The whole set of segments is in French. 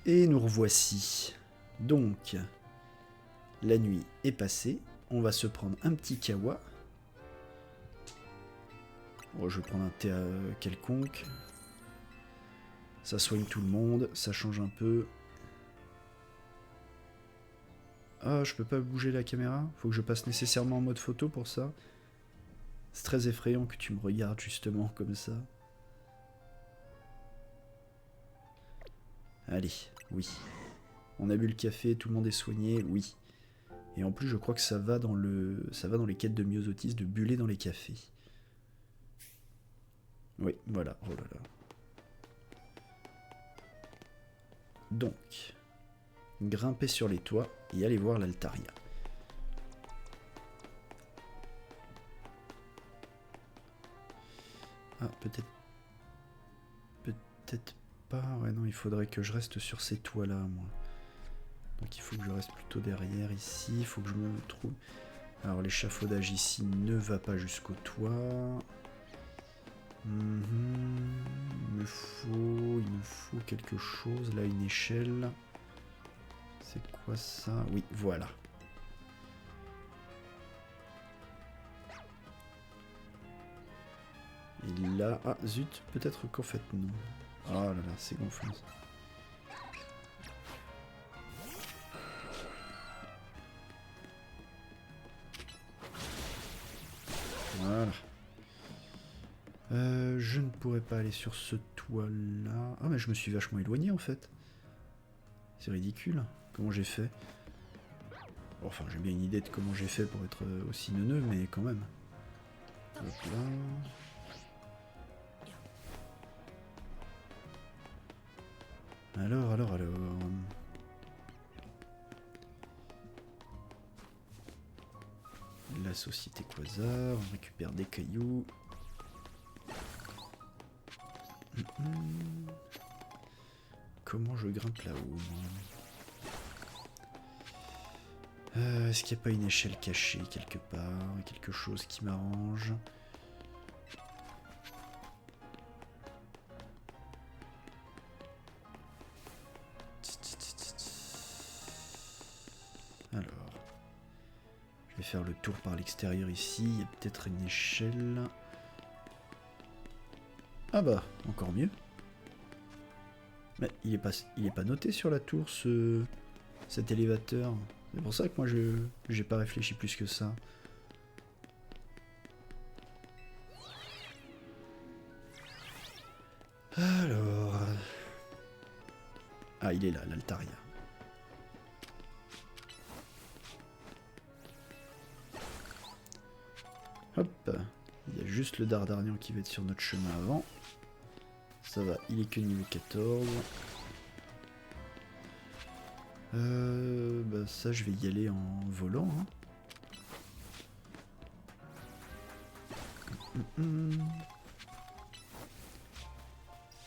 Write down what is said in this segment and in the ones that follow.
Et nous revoici. Donc, la nuit est passée. On va se prendre un petit kawa. Bon, je vais prendre un thé quelconque. Ça soigne tout le monde, ça change un peu. Ah, je peux pas bouger la caméra? Faut que je passe nécessairement en mode photo pour ça. C'est très effrayant que tu me regardes justement comme ça. Allez, oui. On a bu le café, tout le monde est soigné, oui. Et en plus, je crois que ça va dans les quêtes de myosotis de buller dans les cafés. Oui, voilà. Oh là là. Donc, grimper sur les toits et aller voir l'Altaria. Ah, peut-être pas. Ouais, non, il faudrait que je reste sur ces toits-là, moi. Donc il faut que je reste plutôt derrière ici. Il faut que je me trouve... Alors l'échafaudage ici ne va pas jusqu'au toit. Il me faut quelque chose. Là, une échelle. C'est quoi ça? Oui, voilà. Et là... Ah, zut, peut-être qu'en fait, non. Oh là là, c'est gonflant. Voilà. Je ne pourrais pas aller sur ce toit-là. Ah, mais je me suis vachement éloigné, en fait. C'est ridicule. Comment j'ai fait? Enfin, j'ai bien une idée de comment j'ai fait pour être aussi neuneux, mais quand même. Hop là. Alors... La société Quasar, on récupère des cailloux. Comment je grimpe là-haut? Est-ce qu'il n'y a pas une échelle cachée quelque part? Quelque chose qui m'arrange? Alors, je vais faire le tour par l'extérieur ici. Il y a peut-être une échelle. Ah bah, encore mieux. Mais il est pas noté sur la tour cet élévateur. C'est pour ça que moi j'ai pas réfléchi plus que ça. Alors... Ah, il est là, l'Altaria. Hop, il y a juste le Dardarnian qui va être sur notre chemin avant. Ça va, il est que niveau 14. Bah ça, je vais y aller en volant.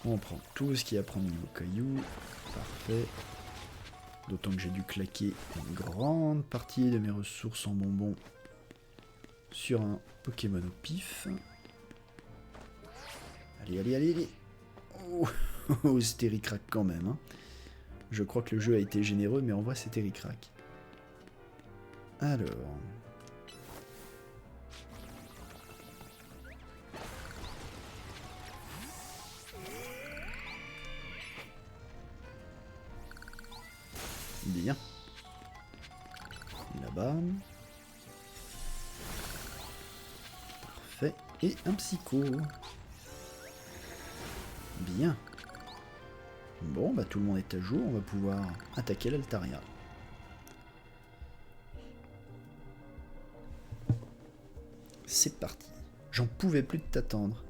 On prend tout ce qu'il y a à prendre niveau caillou. Parfait. D'autant que j'ai dû claquer une grande partie de mes ressources en bonbons sur un Pokémon au pif. Allez. Oh, c'était ric-rac quand même. Hein. Je crois que le jeu a été généreux, mais en vrai c'était ric-rac. Alors... Bien. Là-bas. Parfait. Et un psycho. Bien. Bon, bah tout le monde est à jour, on va pouvoir attaquer l'Altaria. C'est parti. J'en pouvais plus de t'attendre.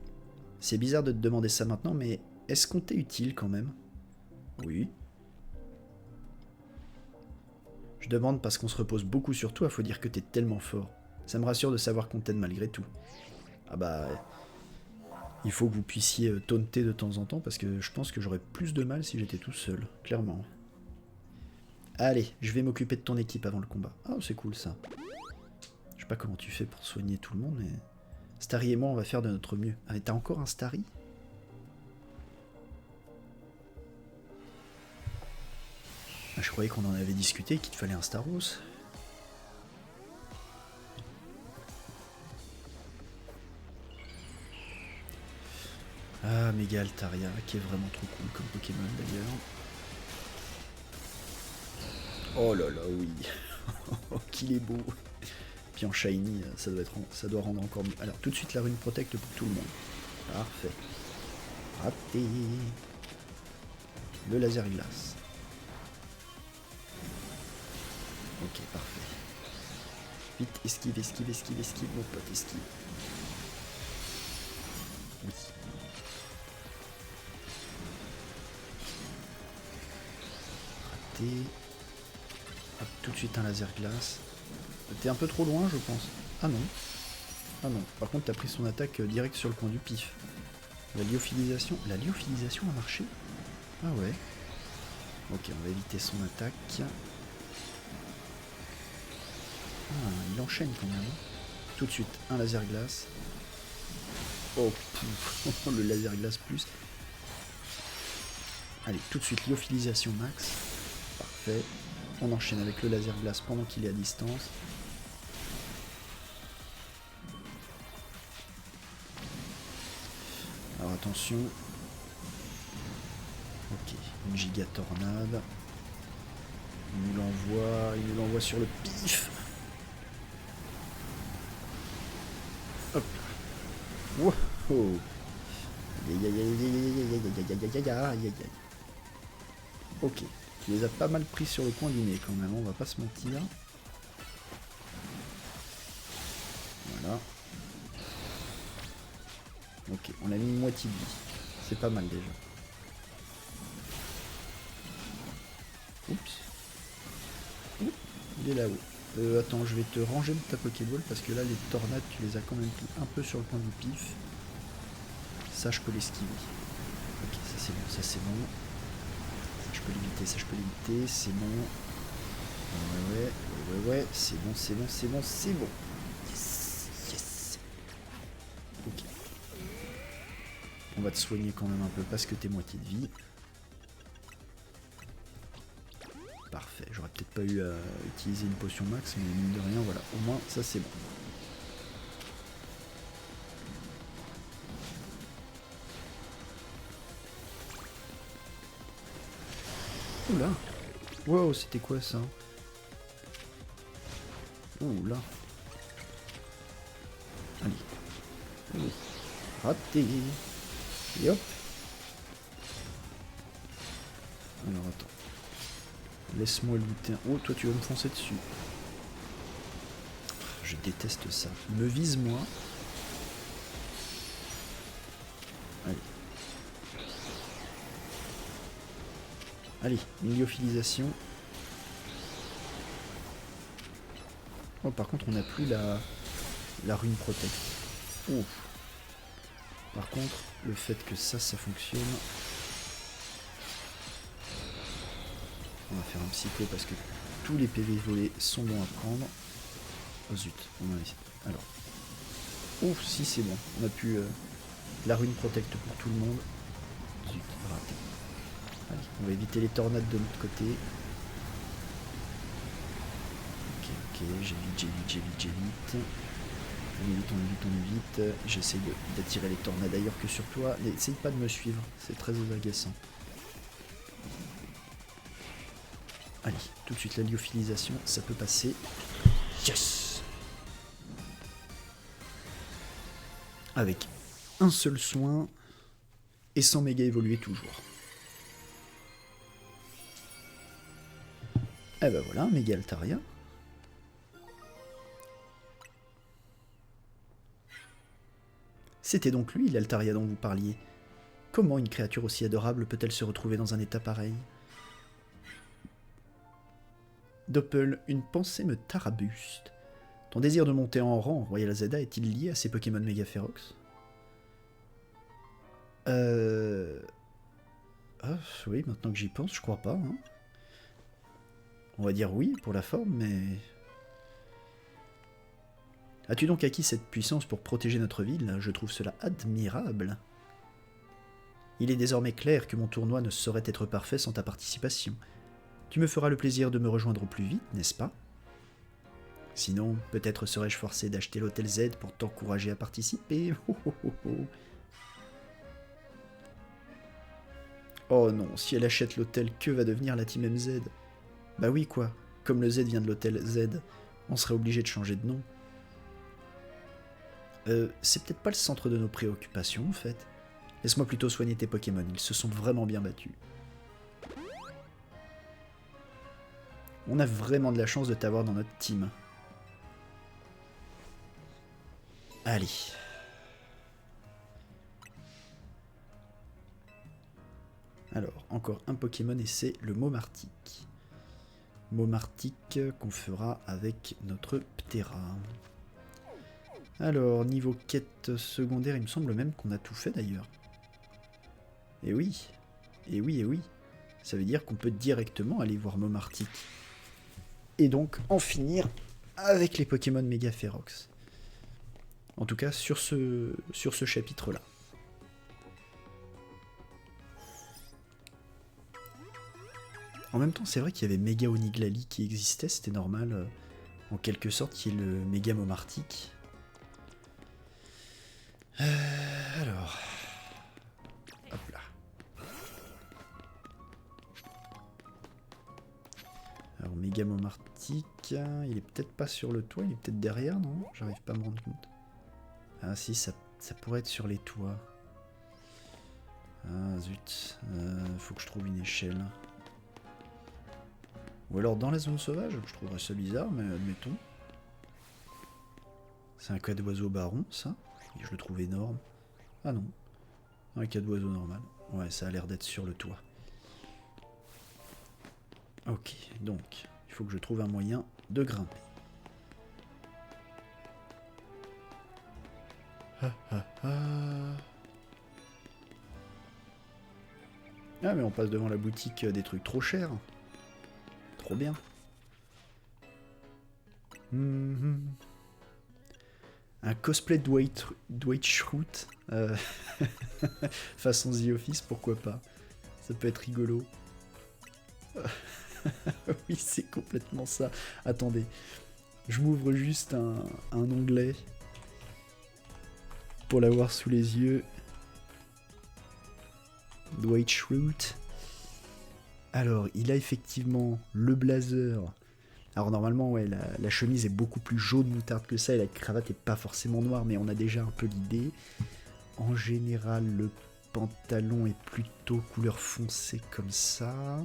C'est bizarre de te demander ça maintenant, mais est-ce qu'on t'est utile quand même? Oui. Je demande parce qu'on se repose beaucoup sur toi, faut dire que t'es tellement fort. Ça me rassure de savoir qu'on t'aide malgré tout. Ah bah... Il faut que vous puissiez taunter de temps en temps, parce que je pense que j'aurais plus de mal si j'étais tout seul, clairement. Allez, je vais m'occuper de ton équipe avant le combat. Ah, c'est cool ça. Je sais pas comment tu fais pour soigner tout le monde, mais... Starry et moi, on va faire de notre mieux. Ah, mais t'as encore un Starry? je croyais qu'on en avait discuté, qu'il te fallait un Staros. Ah, Méga Altaria, qui est vraiment trop cool comme Pokémon d'ailleurs. Oh là là, oui. Oh, qu'il est beau. Puis en Shiny, ça doit rendre encore mieux. Alors, tout de suite, la rune Protect pour tout le monde. Parfait. Raté. Le laser glace. Ok, parfait. Vite, esquive, esquive, esquive, esquive, mon pote, esquive. Oui. Raté. Hop, tout de suite un laser glace. T'es un peu trop loin, je pense. Ah non. Ah non. Par contre, t'as pris son attaque direct sur le coin du pif. La lyophilisation a marché? Ah ouais. Ok, on va éviter son attaque. Ah, il enchaîne quand même. Tout de suite, un laser glace. Oh, pouf, le laser glace plus. Allez, tout de suite, lyophilisation max. Parfait. On enchaîne avec le laser glace pendant qu'il est à distance. Alors attention. Ok, une giga tornade. Il nous l'envoie sur le pif. Hop. Wow. Ok, tu les as pas mal pris sur le coin du nez quand même, on va pas se mentir. Voilà. Ok, on a mis une moitié de vie. C'est pas mal déjà. Oups. Oups, il est là-haut. Attends, je vais te ranger de ta Pokéball parce que là, les tornades, tu les as quand même pris un peu sur le coin du pif. Ça, je peux l'esquiver. Ok, ça c'est bon, ça c'est bon. Ça, je peux l'éviter, ça je peux l'éviter, c'est bon. Ouais, c'est bon, c'est bon, c'est bon, c'est bon. Yes, yes. Ok. On va te soigner quand même un peu parce que t'es moitié de vie. Parfait, j'aurais peut-être pas eu à utiliser une potion max, mais mine de rien, voilà, au moins ça c'est bon. Oula. Wow, c'était quoi ça? Oula. Allez. Allez. Raté. Et hop. Alors attends. Laisse-moi looter. Oh, toi tu vas me foncer dessus. Je déteste ça. Me vise moi. Allez. Allez, lyophilisation. Oh, par contre, on n'a plus la rune protect. Ouf. Par contre, le fait que ça fonctionne. On va faire un psycho parce que tous les PV volés sont bons à prendre. Oh zut, on a ici. Alors. Ouf, si c'est bon. On a pu la rune protect pour tout le monde. Zut, raté. Allez, on va éviter les tornades de l'autre côté. Ok, j'évite. On évite. J'essaie d'attirer les tornades ailleurs que sur toi. N'essaye pas de me suivre, c'est très agaçant. Allez, tout de suite la lyophilisation, ça peut passer. Yes! Avec un seul soin et sans méga évoluer toujours. Eh ben voilà, méga Altaria. C'était donc lui, l'Altaria dont vous parliez. Comment une créature aussi adorable peut-elle se retrouver dans un état pareil? Doppel, une pensée me tarabuste. Ton désir de monter en rang en Royal Zelda est-il lié à ces Pokémon méga férox? Ah, oui, maintenant que j'y pense, je crois pas. Hein. On va dire oui pour la forme, mais... As-tu donc acquis cette puissance pour protéger notre ville? Je trouve cela admirable. Il est désormais clair que mon tournoi ne saurait être parfait sans ta participation. Tu me feras le plaisir de me rejoindre au plus vite, n'est-ce pas? Sinon, peut-être serais-je forcé d'acheter l'hôtel Z pour t'encourager à participer. Oh, oh, oh, oh. Oh non, si elle achète l'hôtel, que va devenir la Team MZ? Bah oui quoi, comme le Z vient de l'hôtel Z, on serait obligé de changer de nom. C'est peut-être pas le centre de nos préoccupations en fait. Laisse-moi plutôt soigner tes Pokémon, ils se sont vraiment bien battus. On a vraiment de la chance de t'avoir dans notre team. Allez. Alors, encore un Pokémon et c'est le Momartic. Momartic qu'on fera avec notre Ptera. Alors, niveau quête secondaire, il me semble même qu'on a tout fait d'ailleurs. Et oui, et oui, et oui. Ça veut dire qu'on peut directement aller voir Momartic. Et donc en finir avec les Pokémon Méga Ferox. En tout cas, sur ce chapitre-là. En même temps, c'est vrai qu'il y avait Méga Oniglali qui existait, c'était normal. En quelque sorte, qui est le Méga Momartic. Alors... Hop là. Alors, Méga Momartic, il est peut-être pas sur le toit, il est peut-être derrière, non? J'arrive pas à me rendre compte. Ah si, ça pourrait être sur les toits. Ah zut, faut que je trouve une échelle. Ou alors dans la zone sauvage, je trouverais ça bizarre, mais admettons. C'est un cas d'oiseau baron, ça. Et je le trouve énorme. Ah non, un cas d'oiseau normal. Ouais, ça a l'air d'être sur le toit. Ok, donc, il faut que je trouve un moyen de grimper. Ah mais on passe devant la boutique des trucs trop chers. Trop bien. Un cosplay de Dwight Schrute. Façon The Office, pourquoi pas. Ça peut être rigolo. Oui, c'est complètement ça. Attendez. Je m'ouvre juste un onglet pour l'avoir sous les yeux. Dwight Schrute. Alors, il a effectivement le blazer. Alors normalement, ouais, la chemise est beaucoup plus jaune moutarde que ça et la cravate est pas forcément noire, mais on a déjà un peu l'idée. En général, le pantalon est plutôt couleur foncée comme ça.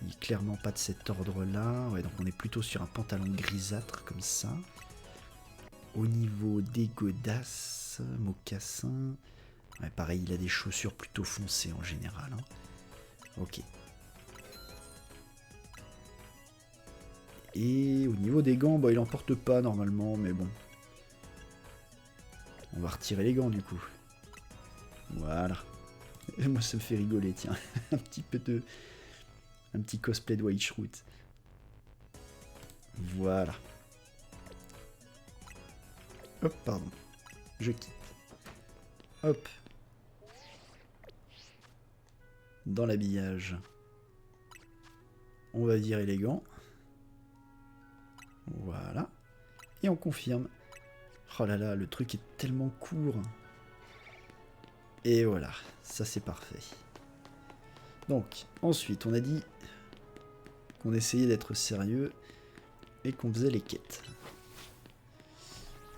Il est clairement pas de cet ordre-là. Ouais, donc on est plutôt sur un pantalon grisâtre comme ça. Au niveau des godasses, mocassins... Ouais, pareil, il a des chaussures plutôt foncées en général. Hein. Ok. Et au niveau des gants, bah, il en porte pas normalement, mais bon. On va retirer les gants du coup. Voilà. Et moi ça me fait rigoler, tiens. Un petit cosplay de Dwight Schrute. Voilà. Hop, pardon. Je quitte. Hop. Dans l'habillage. On va virer les gants. Voilà. Et on confirme. Oh là là, le truc est tellement court. Et voilà, ça c'est parfait. Donc, ensuite, on a dit qu'on essayait d'être sérieux et qu'on faisait les quêtes.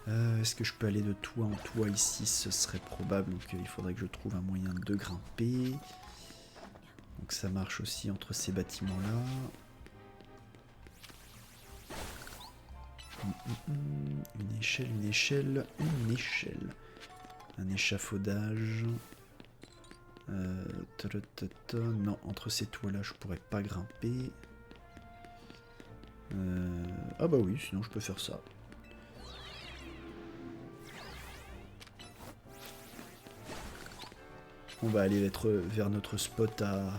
Est-ce que je peux aller de toit en toit ici? Ce serait probable, donc il faudrait que je trouve un moyen de grimper. Donc ça marche aussi entre ces bâtiments-là. Une échelle, une échelle, une échelle. Un échafaudage. Non, entre ces toits-là, je pourrais pas grimper. Ah bah oui, sinon je peux faire ça. On va aller vers notre spot à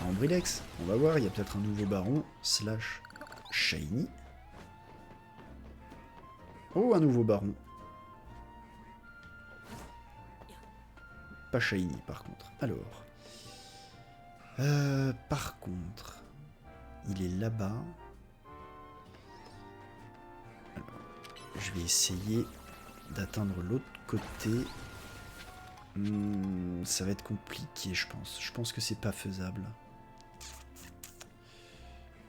Ambrilex. On va voir, il y a peut-être un nouveau baron. Slash shiny. Oh, un nouveau baron. Pas shiny par contre. Alors. Par contre. il est là-bas. Je vais essayer d'atteindre l'autre côté. Ça va être compliqué, je pense. Je pense que c'est pas faisable.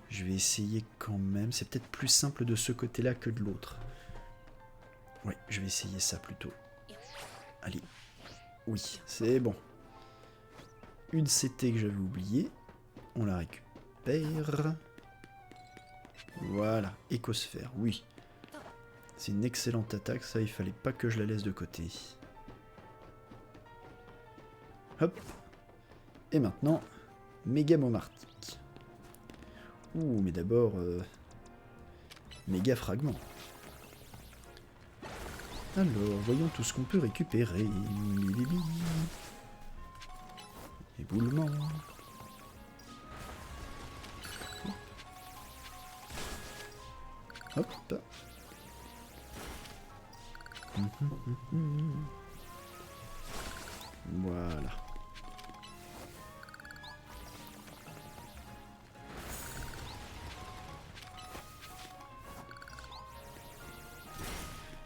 Je vais essayer quand même. C'est peut-être plus simple de ce côté-là que de l'autre. Ouais, je vais essayer ça plutôt. Allez. Oui, c'est bon. Une CT que j'avais oubliée. On la récupère. Voilà, écosphère, oui. C'est une excellente attaque, ça, il fallait pas que je la laisse de côté. Hop. Et maintenant, méga momartique. Ouh, mais d'abord, méga fragment. Alors, voyons tout ce qu'on peut récupérer. Éboulement. Hop. Voilà.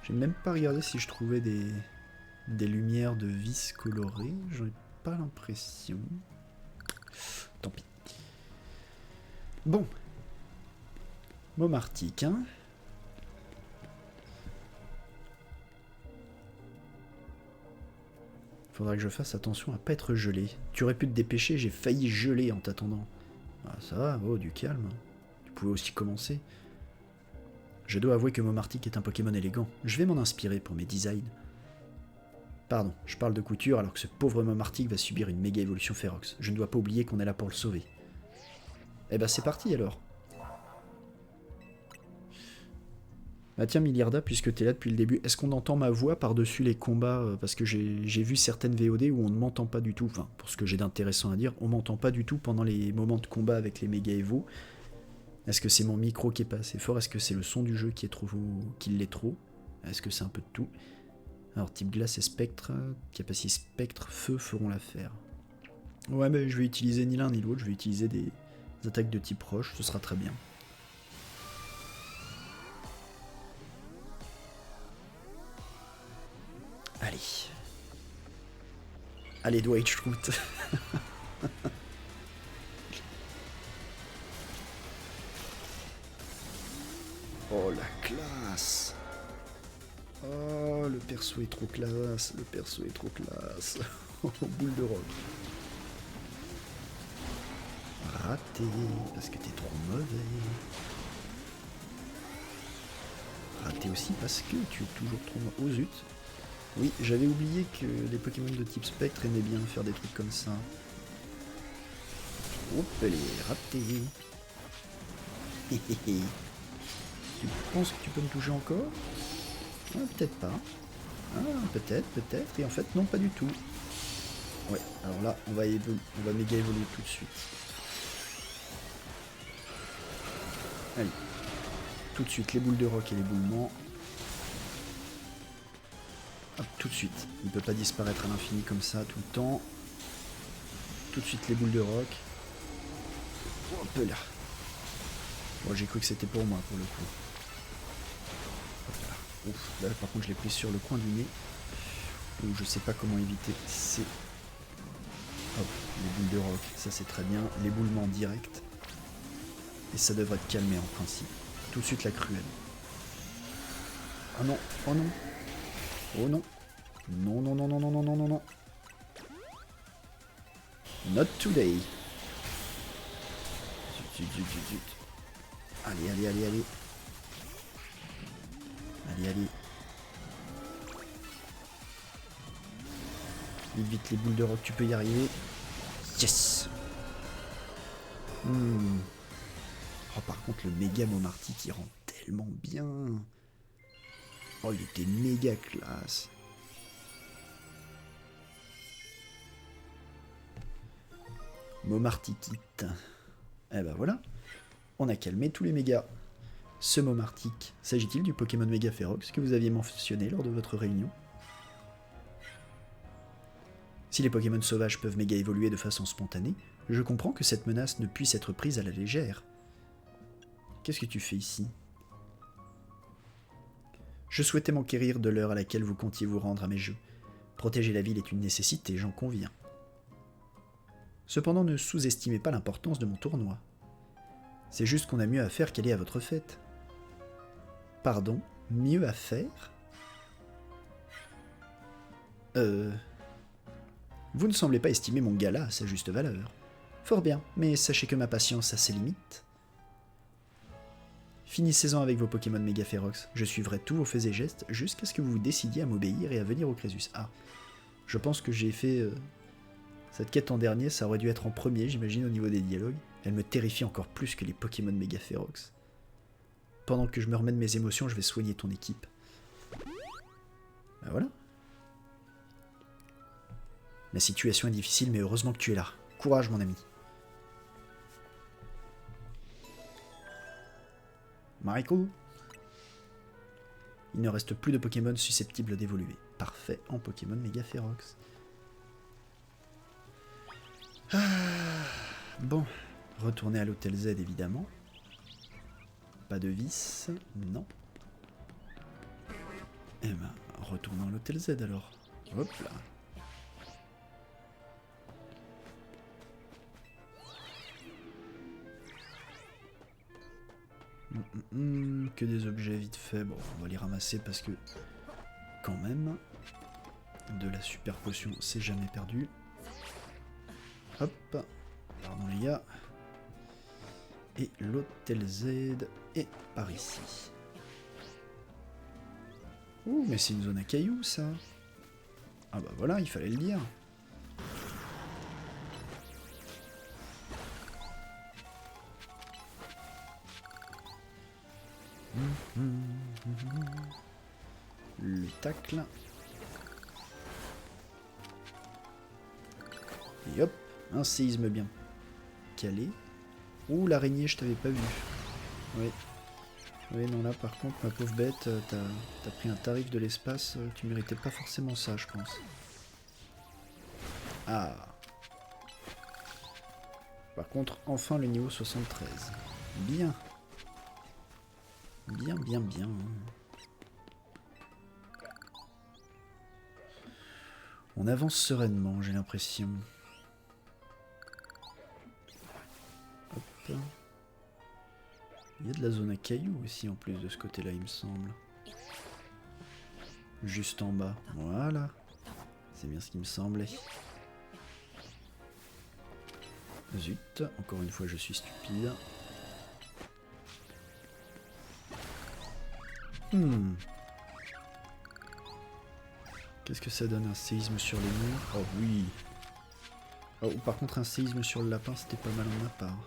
J'ai même pas regardé si je trouvais des lumières de vis colorées. J'en ai pas l'impression. Tant pis. Bon. Momartique, hein. Faudra que je fasse attention à pas être gelé. Tu aurais pu te dépêcher, j'ai failli geler en t'attendant. Ah ça va, oh du calme. Tu pouvais aussi commencer. Je dois avouer que Momartique est un Pokémon élégant. Je vais m'en inspirer pour mes designs. Pardon, je parle de couture alors que ce pauvre Momartique va subir une méga évolution férox. Je ne dois pas oublier qu'on est là pour le sauver. Eh ben c'est parti alors. Ah tiens Miliarda, puisque t'es là depuis le début, est-ce qu'on entend ma voix par-dessus les combats? Parce que j'ai vu certaines VOD où on ne m'entend pas du tout. Enfin, pour ce que j'ai d'intéressant à dire, on m'entend pas du tout pendant les moments de combat avec les méga Evo. Est-ce que c'est mon micro qui est pas assez fort? Est-ce que c'est le son du jeu qui l'est trop? Est-ce que c'est un peu de tout? Alors type glace et spectre, capacité spectre, feu feront l'affaire. Ouais mais je vais utiliser ni l'un ni l'autre, je vais utiliser des attaques de type roche, ce sera très bien. Allez. Allez Dwight Schrute. Oh la classe. Oh le perso est trop classe. Le perso est trop classe. Oh boule de rock. Raté. Parce que t'es trop mauvais. Raté aussi parce que tu es toujours trop mauvais. Oh zut. Oui, j'avais oublié que les Pokémon de type spectre aimaient bien faire des trucs comme ça. Hop, elle est ratée. Tu penses que tu peux me toucher encore? Ah, peut-être pas. Ah, peut-être. Et en fait, non, pas du tout. Ouais, alors là, on va méga évoluer tout de suite. Allez. Tout de suite, les boules de rock et l'éboulement. Hop, tout de suite. Il ne peut pas disparaître à l'infini comme ça tout le temps. Tout de suite les boules de rock. Hop là. Bon, j'ai cru que c'était pour moi pour le coup. Hop là. Ouf, là par contre je l'ai pris sur le coin du nez. Donc je sais pas comment éviter. C'est. Hop, les boules de rock, ça c'est très bien. L'éboulement direct. Et ça devrait te calmer en principe. Tout de suite la cruelle. Oh non, oh non. Oh non. Non. Not today. Zut. Allez. Vite les boules de rock, tu peux y arriver. Yes. Oh par contre le méga Momartique il rend tellement bien. Oh il était méga classe. Momartikite. Eh ben voilà. On a calmé tous les mégas. Ce Momartique, s'agit-il du Pokémon Méga Férox que vous aviez mentionné lors de votre réunion? Si les Pokémon sauvages peuvent méga évoluer de façon spontanée, je comprends que cette menace ne puisse être prise à la légère. Qu'est-ce que tu fais ici? Je souhaitais m'enquérir de l'heure à laquelle vous comptiez vous rendre à mes jeux. Protéger la ville est une nécessité, j'en conviens. Cependant, ne sous-estimez pas l'importance de mon tournoi. C'est juste qu'on a mieux à faire qu'aller à votre fête. Pardon, mieux à faire? Vous ne semblez pas estimer mon gala à sa juste valeur. Fort bien, mais sachez que ma patience a ses limites. Finissez-en avec vos Pokémon méga férox. Je suivrai tous vos faits et gestes jusqu'à ce que vous vous décidiez à m'obéir et à venir au Crésus. Ah, je pense que j'ai fait cette quête en dernier, ça aurait dû être en premier, j'imagine, au niveau des dialogues. Elle me terrifie encore plus que les Pokémon méga férox. Pendant que je me remets de mes émotions, je vais soigner ton équipe. Ben voilà. La situation est difficile, mais heureusement que tu es là. Courage, mon ami. Michael. Il ne reste plus de Pokémon susceptibles d'évoluer. Parfait en Pokémon méga férox. Bon, retourner à l'hôtel Z évidemment. Pas de vis, non. Eh ben, retournons à l'hôtel Z alors. Hop là. Que des objets vite fait. Bon, on va les ramasser parce que, quand même, de la super potion, c'est jamais perdu. Hop, pardon les gars. Et l'hôtel Z est par ici. Ouh, mais c'est une zone à cailloux, ça. Ah bah voilà, il fallait le dire. Le tacle. Et hop, un séisme bien calé. Ouh, l'araignée, je t'avais pas vu. Oui. Oui, non, là, par contre, ma pauvre bête, t'as pris un tarif de l'espace, tu méritais pas forcément ça, je pense. Ah. Par contre, enfin le niveau 73. Bien. Bien, bien, bien. On avance sereinement, j'ai l'impression. Hop. Il y a de la zone à cailloux aussi en plus de ce côté-là, il me semble. Juste en bas. Voilà. C'est bien ce qui me semblait. Zut, encore une fois je suis stupide. Qu'est-ce que ça donne un séisme sur les murs? Oh oui. Oh, par contre un séisme sur le lapin c'était pas mal en ma part.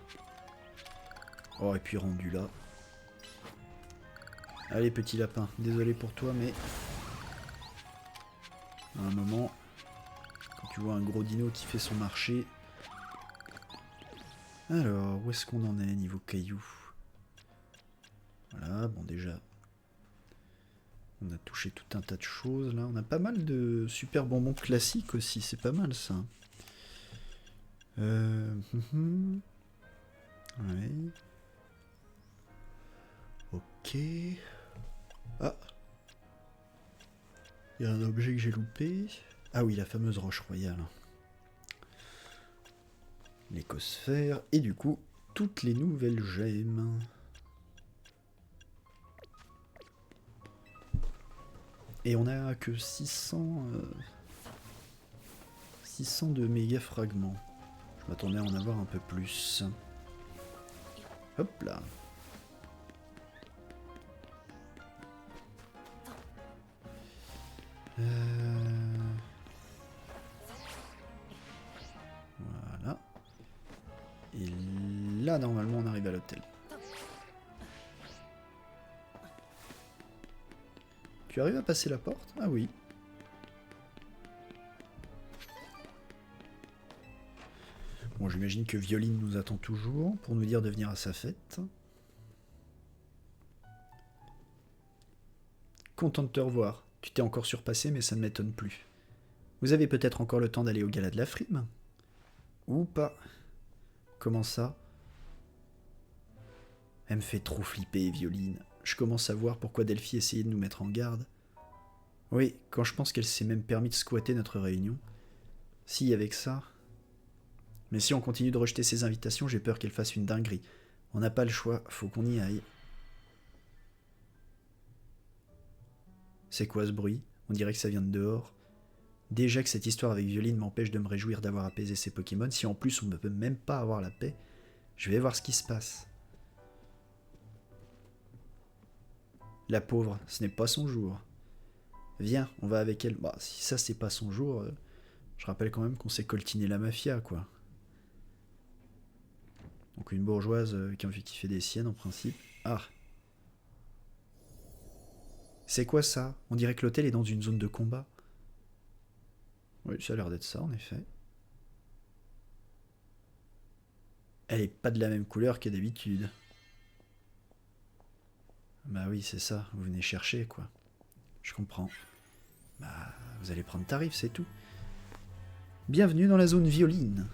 Oh, et puis rendu là. Allez, petit lapin, désolé pour toi, mais... à un moment, quand tu vois un gros dino qui fait son marché... Alors, où est-ce qu'on en est niveau cailloux? Voilà, bon déjà... on a touché tout un tas de choses, là. On a pas mal de super bonbons classiques aussi, c'est pas mal, ça. Ouais... Ok. Ah. Il y a un objet que j'ai loupé. Ah oui, la fameuse roche royale. L'écosphère. Et du coup, toutes les nouvelles gemmes. Et on a que 600... 600 de méga fragments. Je m'attendais à en avoir un peu plus. Hop là. Voilà. Et là, normalement, on arrive à l'hôtel. Tu arrives à passer la porte? Ah oui. Bon, j'imagine que Violine nous attend toujours pour nous dire de venir à sa fête. Content de te revoir. Tu t'es encore surpassé, mais ça ne m'étonne plus. Vous avez peut-être encore le temps d'aller au gala de la frime? Ou pas? Comment ça? Elle me fait trop flipper, Violine. Je commence à voir pourquoi Delphi essayait de nous mettre en garde. Oui, quand je pense qu'elle s'est même permis de squatter notre réunion. Si, avec ça... Mais si on continue de rejeter ses invitations, j'ai peur qu'elle fasse une dinguerie. On n'a pas le choix, faut qu'on y aille. C'est quoi ce bruit? On dirait que ça vient de dehors. Déjà que cette histoire avec Violine m'empêche de me réjouir d'avoir apaisé ces Pokémon, si en plus on ne peut même pas avoir la paix, je vais voir ce qui se passe. La pauvre, ce n'est pas son jour. Viens, on va avec elle. Bah, si ça c'est pas son jour, je rappelle quand même qu'on s'est coltiné la mafia, quoi. Donc une bourgeoise qui fait des siennes en principe. Ah. C'est quoi ça? On dirait que l'hôtel est dans une zone de combat. Oui, ça a l'air d'être ça en effet. Elle est pas de la même couleur que d'habitude. Bah oui, c'est ça, vous venez chercher quoi. Je comprends. Bah, vous allez prendre tarif, c'est tout. Bienvenue dans la zone Violine.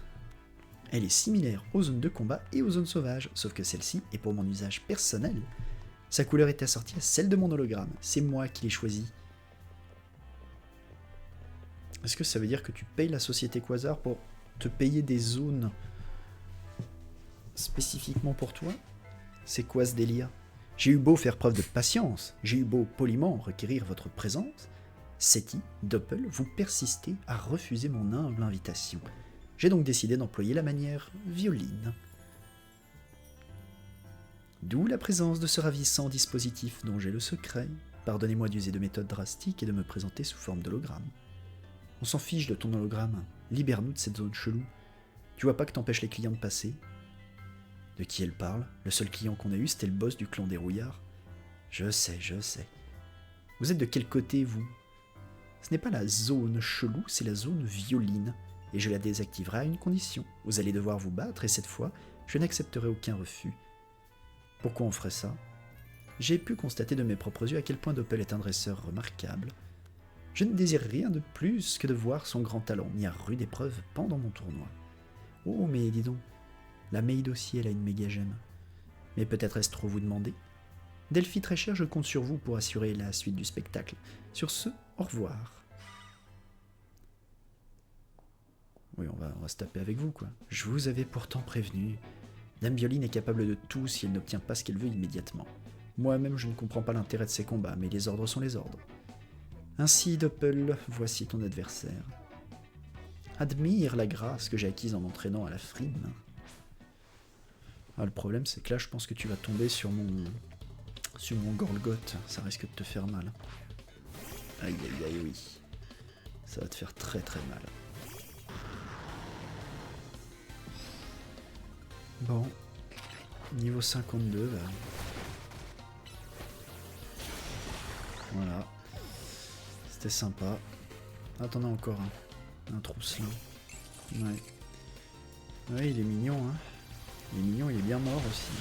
Elle est similaire aux zones de combat et aux zones sauvages, sauf que celle-ci est pour mon usage personnel. Sa couleur est assortie à celle de mon hologramme. C'est moi qui l'ai choisi. Est-ce que ça veut dire que tu payes la société Quasar pour te payer des zones spécifiquement pour toi? C'est quoi ce délire? J'ai eu beau faire preuve de patience, j'ai eu beau poliment requérir votre présence, Seti, Doppel, vous persistez à refuser mon humble invitation. J'ai donc décidé d'employer la manière Violine. D'où la présence de ce ravissant dispositif dont j'ai le secret. Pardonnez-moi d'user de méthodes drastiques et de me présenter sous forme d'hologramme. On s'en fiche de ton hologramme, libère-nous de cette zone chelou. Tu vois pas que t'empêches les clients de passer? De qui elle parle? Le seul client qu'on a eu, c'était le boss du clan des rouillards. Je sais, je sais. Vous êtes de quel côté, vous? Ce n'est pas la zone chelou, c'est la zone Violine. Et je la désactiverai à une condition. Vous allez devoir vous battre, et cette fois, je n'accepterai aucun refus. Pourquoi on ferait ça? J'ai pu constater de mes propres yeux à quel point Doppel est un dresseur remarquable. Je ne désire rien de plus que de voir son grand talent mis à rude épreuve pendant mon tournoi. Oh, mais dis donc, la maid aussi, elle a une méga gemme. Mais peut-être est-ce trop vous demander? Delphi très cher, je compte sur vous pour assurer la suite du spectacle. Sur ce, au revoir. Oui, on va se taper avec vous, quoi. Je vous avais pourtant prévenu. Dame Violine est capable de tout si elle n'obtient pas ce qu'elle veut immédiatement. Moi-même, je ne comprends pas l'intérêt de ces combats, mais les ordres sont les ordres. Ainsi, Doppel, voici ton adversaire. Admire la grâce que j'ai acquise en m'entraînant à la frime. Ah, le problème, c'est que là, je pense que tu vas tomber sur mon Gorlgoth. Ça risque de te faire mal. Aïe, aïe, aïe, oui. Ça va te faire très très mal. Bon. Niveau 52, là. Voilà. C'était sympa. Ah, t'en as encore un. Un trousselin. Ouais. Ouais, il est mignon, hein. Il est mignon, il est bien mort aussi.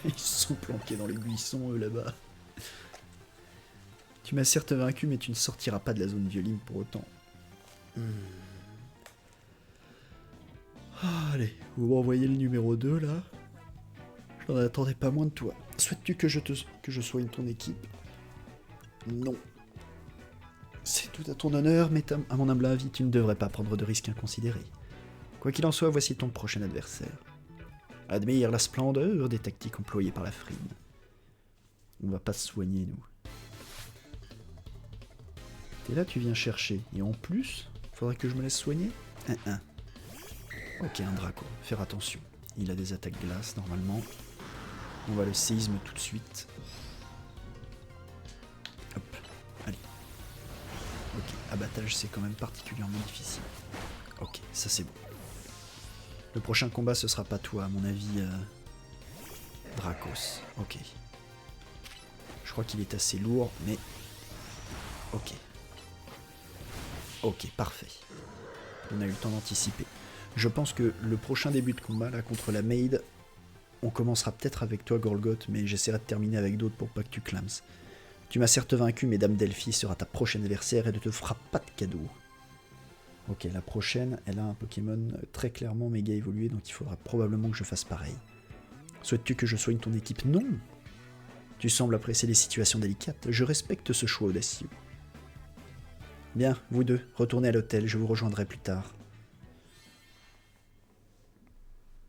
Ils se sont planqués dans les buissons, eux, là-bas. Tu m'as certes vaincu, mais tu ne sortiras pas de la zone Violine pour autant. Ah, allez, vous m'envoyez le numéro 2, là. Je n'en attendais pas moins de toi. Souhaites-tu que je soigne ton équipe? Non. C'est tout à ton honneur, mais à mon humble avis, tu ne devrais pas prendre de risques inconsidérés. Quoi qu'il en soit, voici ton prochain adversaire. Admire la splendeur des tactiques employées par la frime. On va pas se soigner, nous. T'es là, tu viens chercher. Et en plus, faudrait que je me laisse soigner? Ok, un Draco. Faire attention. Il a des attaques glace, normalement. On va le séisme tout de suite. Hop, allez. Ok, abattage, c'est quand même particulièrement difficile. Ok, ça c'est bon. Le prochain combat, ce sera pas toi, à mon avis. Dracos. Ok. Je crois qu'il est assez lourd, mais... Ok. Ok, parfait. On a eu le temps d'anticiper. Je pense que le prochain début de combat, là, contre la Maid, on commencera peut-être avec toi, Gorlgoth, mais j'essaierai de terminer avec d'autres pour pas que tu clames. Tu m'as certes vaincu, mais Dame Delphi sera ta prochaine adversaire et ne te fera pas de cadeau. Ok, la prochaine, elle a un Pokémon très clairement méga évolué, donc il faudra probablement que je fasse pareil. Souhaites-tu que je soigne ton équipe? Non. Tu sembles apprécier les situations délicates. Je respecte ce choix audacieux. Bien, vous deux, retournez à l'hôtel, je vous rejoindrai plus tard.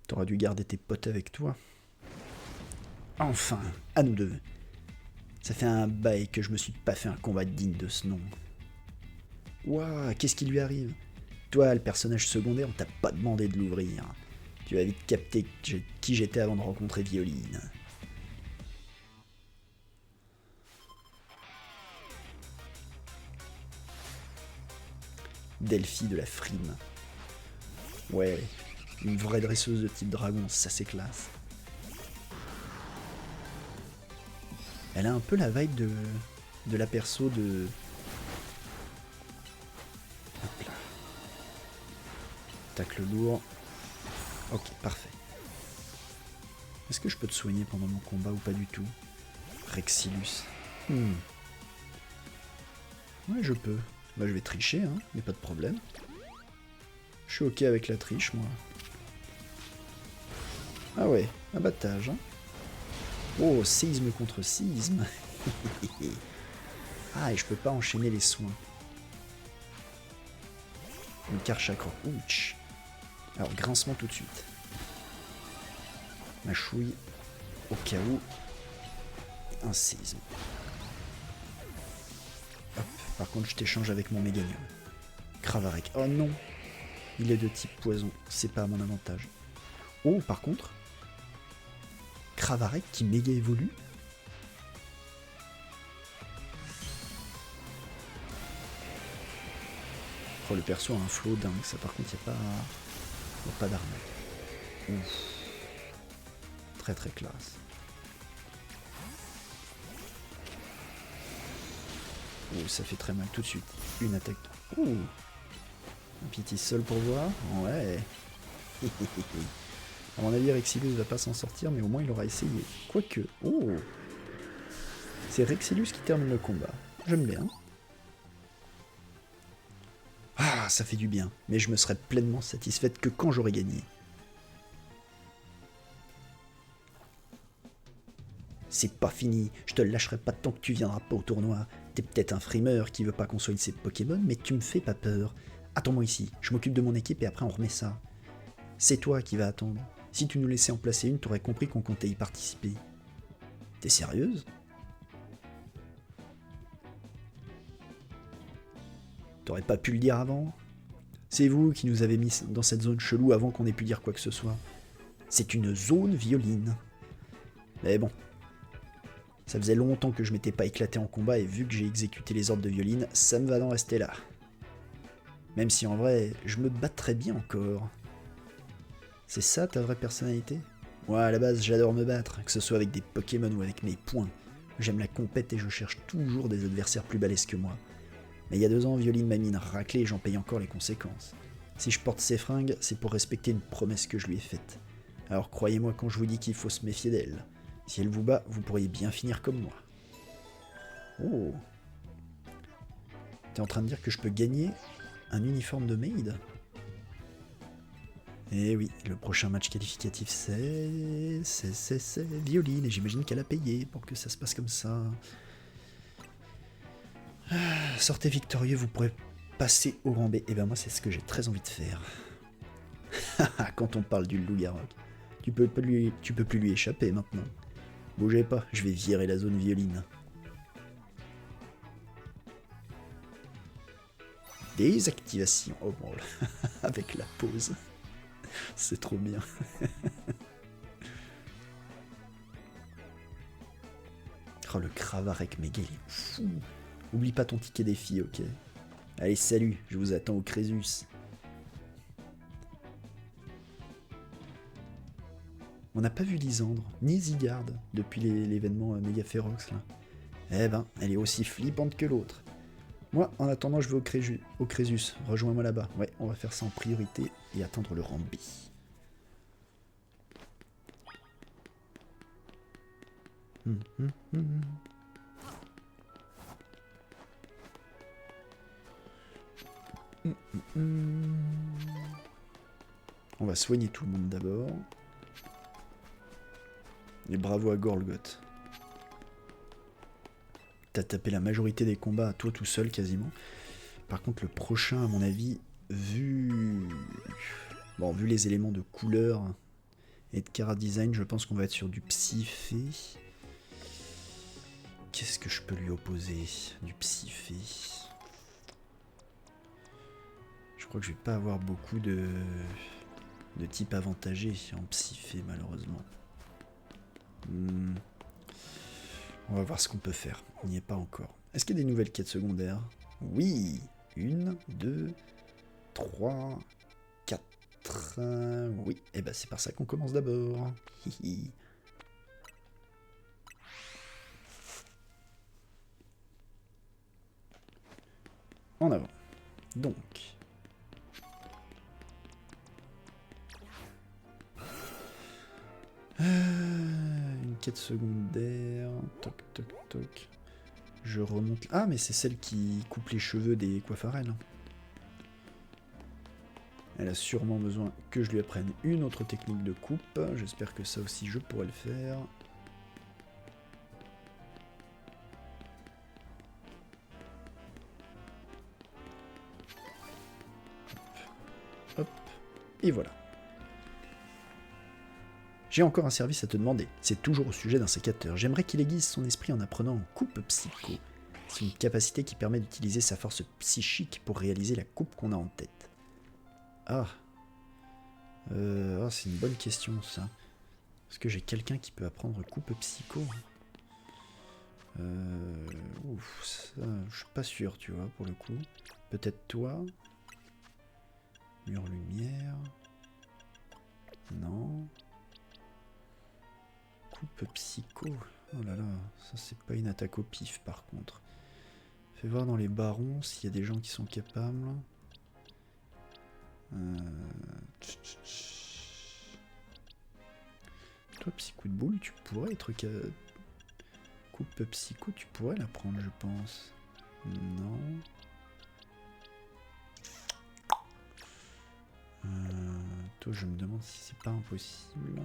T'auras dû garder tes potes avec toi. Enfin, à nous deux. Ça fait un bail que je me suis pas fait un combat digne de ce nom. Ouah, qu'est-ce qui lui arrive? Toi, le personnage secondaire, on t'a pas demandé de l'ouvrir. Tu as vite capté qui j'étais avant de rencontrer Violine. Delphi de la frime. Ouais, une vraie dresseuse de type dragon, ça c'est classe. Elle a un peu la vibe de la perso de... Hop là. Tacle lourd. Ok, parfait. Est-ce que je peux te soigner pendant mon combat ou pas du tout? Rexilus. Ouais, je peux. Bah, je vais tricher, hein, mais pas de problème. Je suis ok avec la triche, moi. Ah ouais, abattage, hein. Oh, séisme contre séisme. Ah, et je peux pas enchaîner les soins. Une carte chakra. Ouch. Alors, grincement tout de suite. Ma chouille, au cas où. Un séisme. Hop. Par contre, je t'échange avec mon Méganium. Cravarec. Oh non. Il est de type poison. C'est pas à mon avantage. Oh, par contre. Cravarec qui méga évolue. Oh, le perso a un flow dingue. Ça, par contre, il n'y a pas d'arnaque. Ouf. Très très classe. Oh, ça fait très mal tout de suite. Une attaque. Oh. Un petit seul pour voir. Ouais. À mon avis, Rexilus va pas s'en sortir, mais au moins il aura essayé. Quoique. Oh. C'est Rexilus qui termine le combat. J'aime bien. Ah, ça fait du bien. Mais je me serais pleinement satisfaite que quand j'aurais gagné. C'est pas fini, je te lâcherai pas tant que tu viendras pas au tournoi. T'es peut-être un frimeur qui veut pas qu'on soigne ses Pokémon, mais tu me fais pas peur. Attends-moi ici, je m'occupe de mon équipe et après on remet ça. C'est toi qui vas attendre. Si tu nous laissais en placer une, t'aurais compris qu'on comptait y participer. T'es sérieuse? T'aurais pas pu le dire avant? C'est vous qui nous avez mis dans cette zone chelou avant qu'on ait pu dire quoi que ce soit. C'est une zone Violine. Mais bon, ça faisait longtemps que je m'étais pas éclaté en combat et vu que j'ai exécuté les ordres de Violine, ça me va d'en rester là. Même si en vrai, je me battrais bien encore. C'est ça ta vraie personnalité? Moi à la base j'adore me battre, que ce soit avec des Pokémon ou avec mes poings. J'aime la compète et je cherche toujours des adversaires plus balèzes que moi. Mais il y a 2 ans, Violine m'a mis une raclée et j'en paye encore les conséquences. Si je porte ses fringues, c'est pour respecter une promesse que je lui ai faite. Alors croyez-moi quand je vous dis qu'il faut se méfier d'elle. Si elle vous bat, vous pourriez bien finir comme moi. Oh. T'es en train de dire que je peux gagner un uniforme de maid? Eh oui, le prochain match qualificatif c'est Violine, et j'imagine qu'elle a payé pour que ça se passe comme ça. Sortez victorieux, vous pourrez passer au rang B. Et ben moi c'est ce que j'ai très envie de faire. Quand on parle du loup-garou, tu peux plus lui échapper maintenant. Bougez pas, je vais virer la zone Violine. Désactivation. Oh bon, avec la pause. C'est trop bien. Oh, le Cravarec méga, il est fou. Oublie pas ton ticket défi, ok? Allez, salut, je vous attends au Crésus. On n'a pas vu Lysandre, ni Zygarde, depuis l'événement méga férox, là. Eh ben, elle est aussi flippante que l'autre. Moi, en attendant, je vais au Crésus. Rejoins-moi là-bas. Ouais, on va faire ça en priorité et attendre le rang B. On va soigner tout le monde d'abord. Et bravo à Gorlgoth. T'as tapé la majorité des combats à toi tout seul quasiment. Par contre le prochain à mon avis, vu les éléments de couleur et de Chara Design, je pense qu'on va être sur du Psy-Fée. Qu'est-ce que je peux lui opposer? Du Psy-Fée. Je crois que je vais pas avoir beaucoup de types avantagés en Psy-Fée malheureusement. On va voir ce qu'on peut faire. On n'y est pas encore. Est-ce qu'il y a des nouvelles quêtes secondaires? Oui. 1, 2, 3, 4. Oui. Et ben c'est par ça qu'on commence d'abord. En avant. Donc. Une quête secondaire. Toc, toc, toc. Je remonte. Ah, mais c'est celle qui coupe les cheveux des coiffarelles. Elle a sûrement besoin que je lui apprenne une autre technique de coupe. J'espère que ça aussi je pourrai le faire. Hop, hop. Et voilà. J'ai encore un service à te demander. C'est toujours au sujet d'un sécateur. J'aimerais qu'il aiguise son esprit en apprenant coupe psycho. C'est une capacité qui permet d'utiliser sa force psychique pour réaliser la coupe qu'on a en tête. Ah. C'est une bonne question ça. Est-ce que j'ai quelqu'un qui peut apprendre coupe psycho? Ça, je suis pas sûr, tu vois, pour le coup. Peut-être toi. Mur lumière. Non. Coupe psycho. Oh là là, ça c'est pas une attaque au pif par contre. Fais voir dans les barons s'il y a des gens qui sont capables. Toi, psycho de boule, tu pourrais être... Coupe psycho, tu pourrais la prendre, je pense. Non. Toi, je me demande si c'est pas impossible.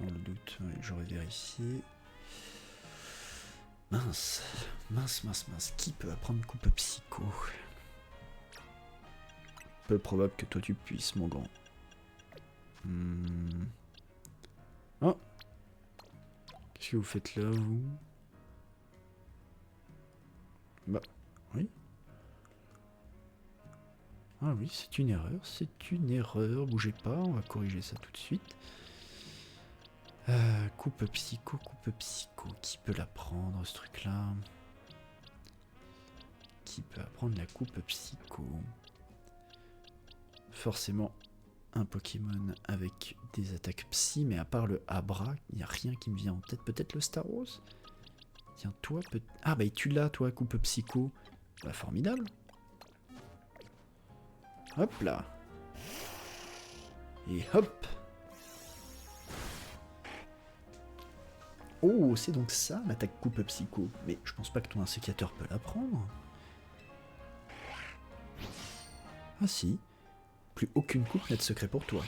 Dans le doute, ouais, j'aurais vérifié. Mince. Qui peut apprendre coupe psycho? Peu probable que toi tu puisses, mon grand. Oh. Qu'est-ce que vous faites là, vous? Bah, oui. Ah oui, c'est une erreur, bougez pas, on va corriger ça tout de suite. Coupe psycho, qui peut l'apprendre ce truc-là? Qui peut apprendre la coupe psycho? Forcément un Pokémon avec des attaques psy, mais à part le Abra, il n'y a rien qui me vient en tête. Peut-être le Staros? Tiens, toi, peut... Ah bah tu l'as, toi, coupe psycho. Bah formidable. Hop là. Et hop. Oh, c'est donc ça l'attaque coupe psycho. Mais je pense pas que ton insécateur peut l'apprendre. Ah si. Plus aucune coupe n'a de secret pour toi.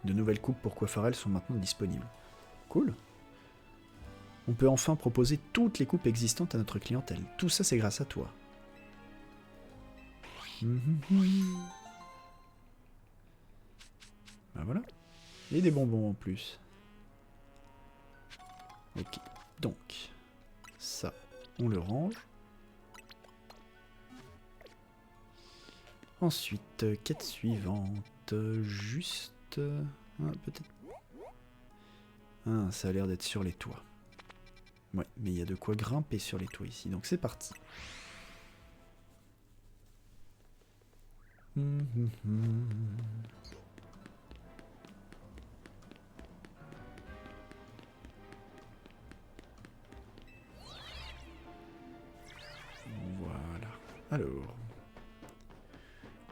De nouvelles coupes pour Coiffarel sont maintenant disponibles. Cool. On peut enfin proposer toutes les coupes existantes à notre clientèle. Tout ça, c'est grâce à toi. Ben voilà. Et des bonbons en plus. Ok. Donc, ça, on le range. Ensuite, quête suivante. Juste... peut-être... Ah, ça a l'air d'être sur les toits. Ouais, mais il y a de quoi grimper sur les toits ici, donc c'est parti. Voilà. Alors...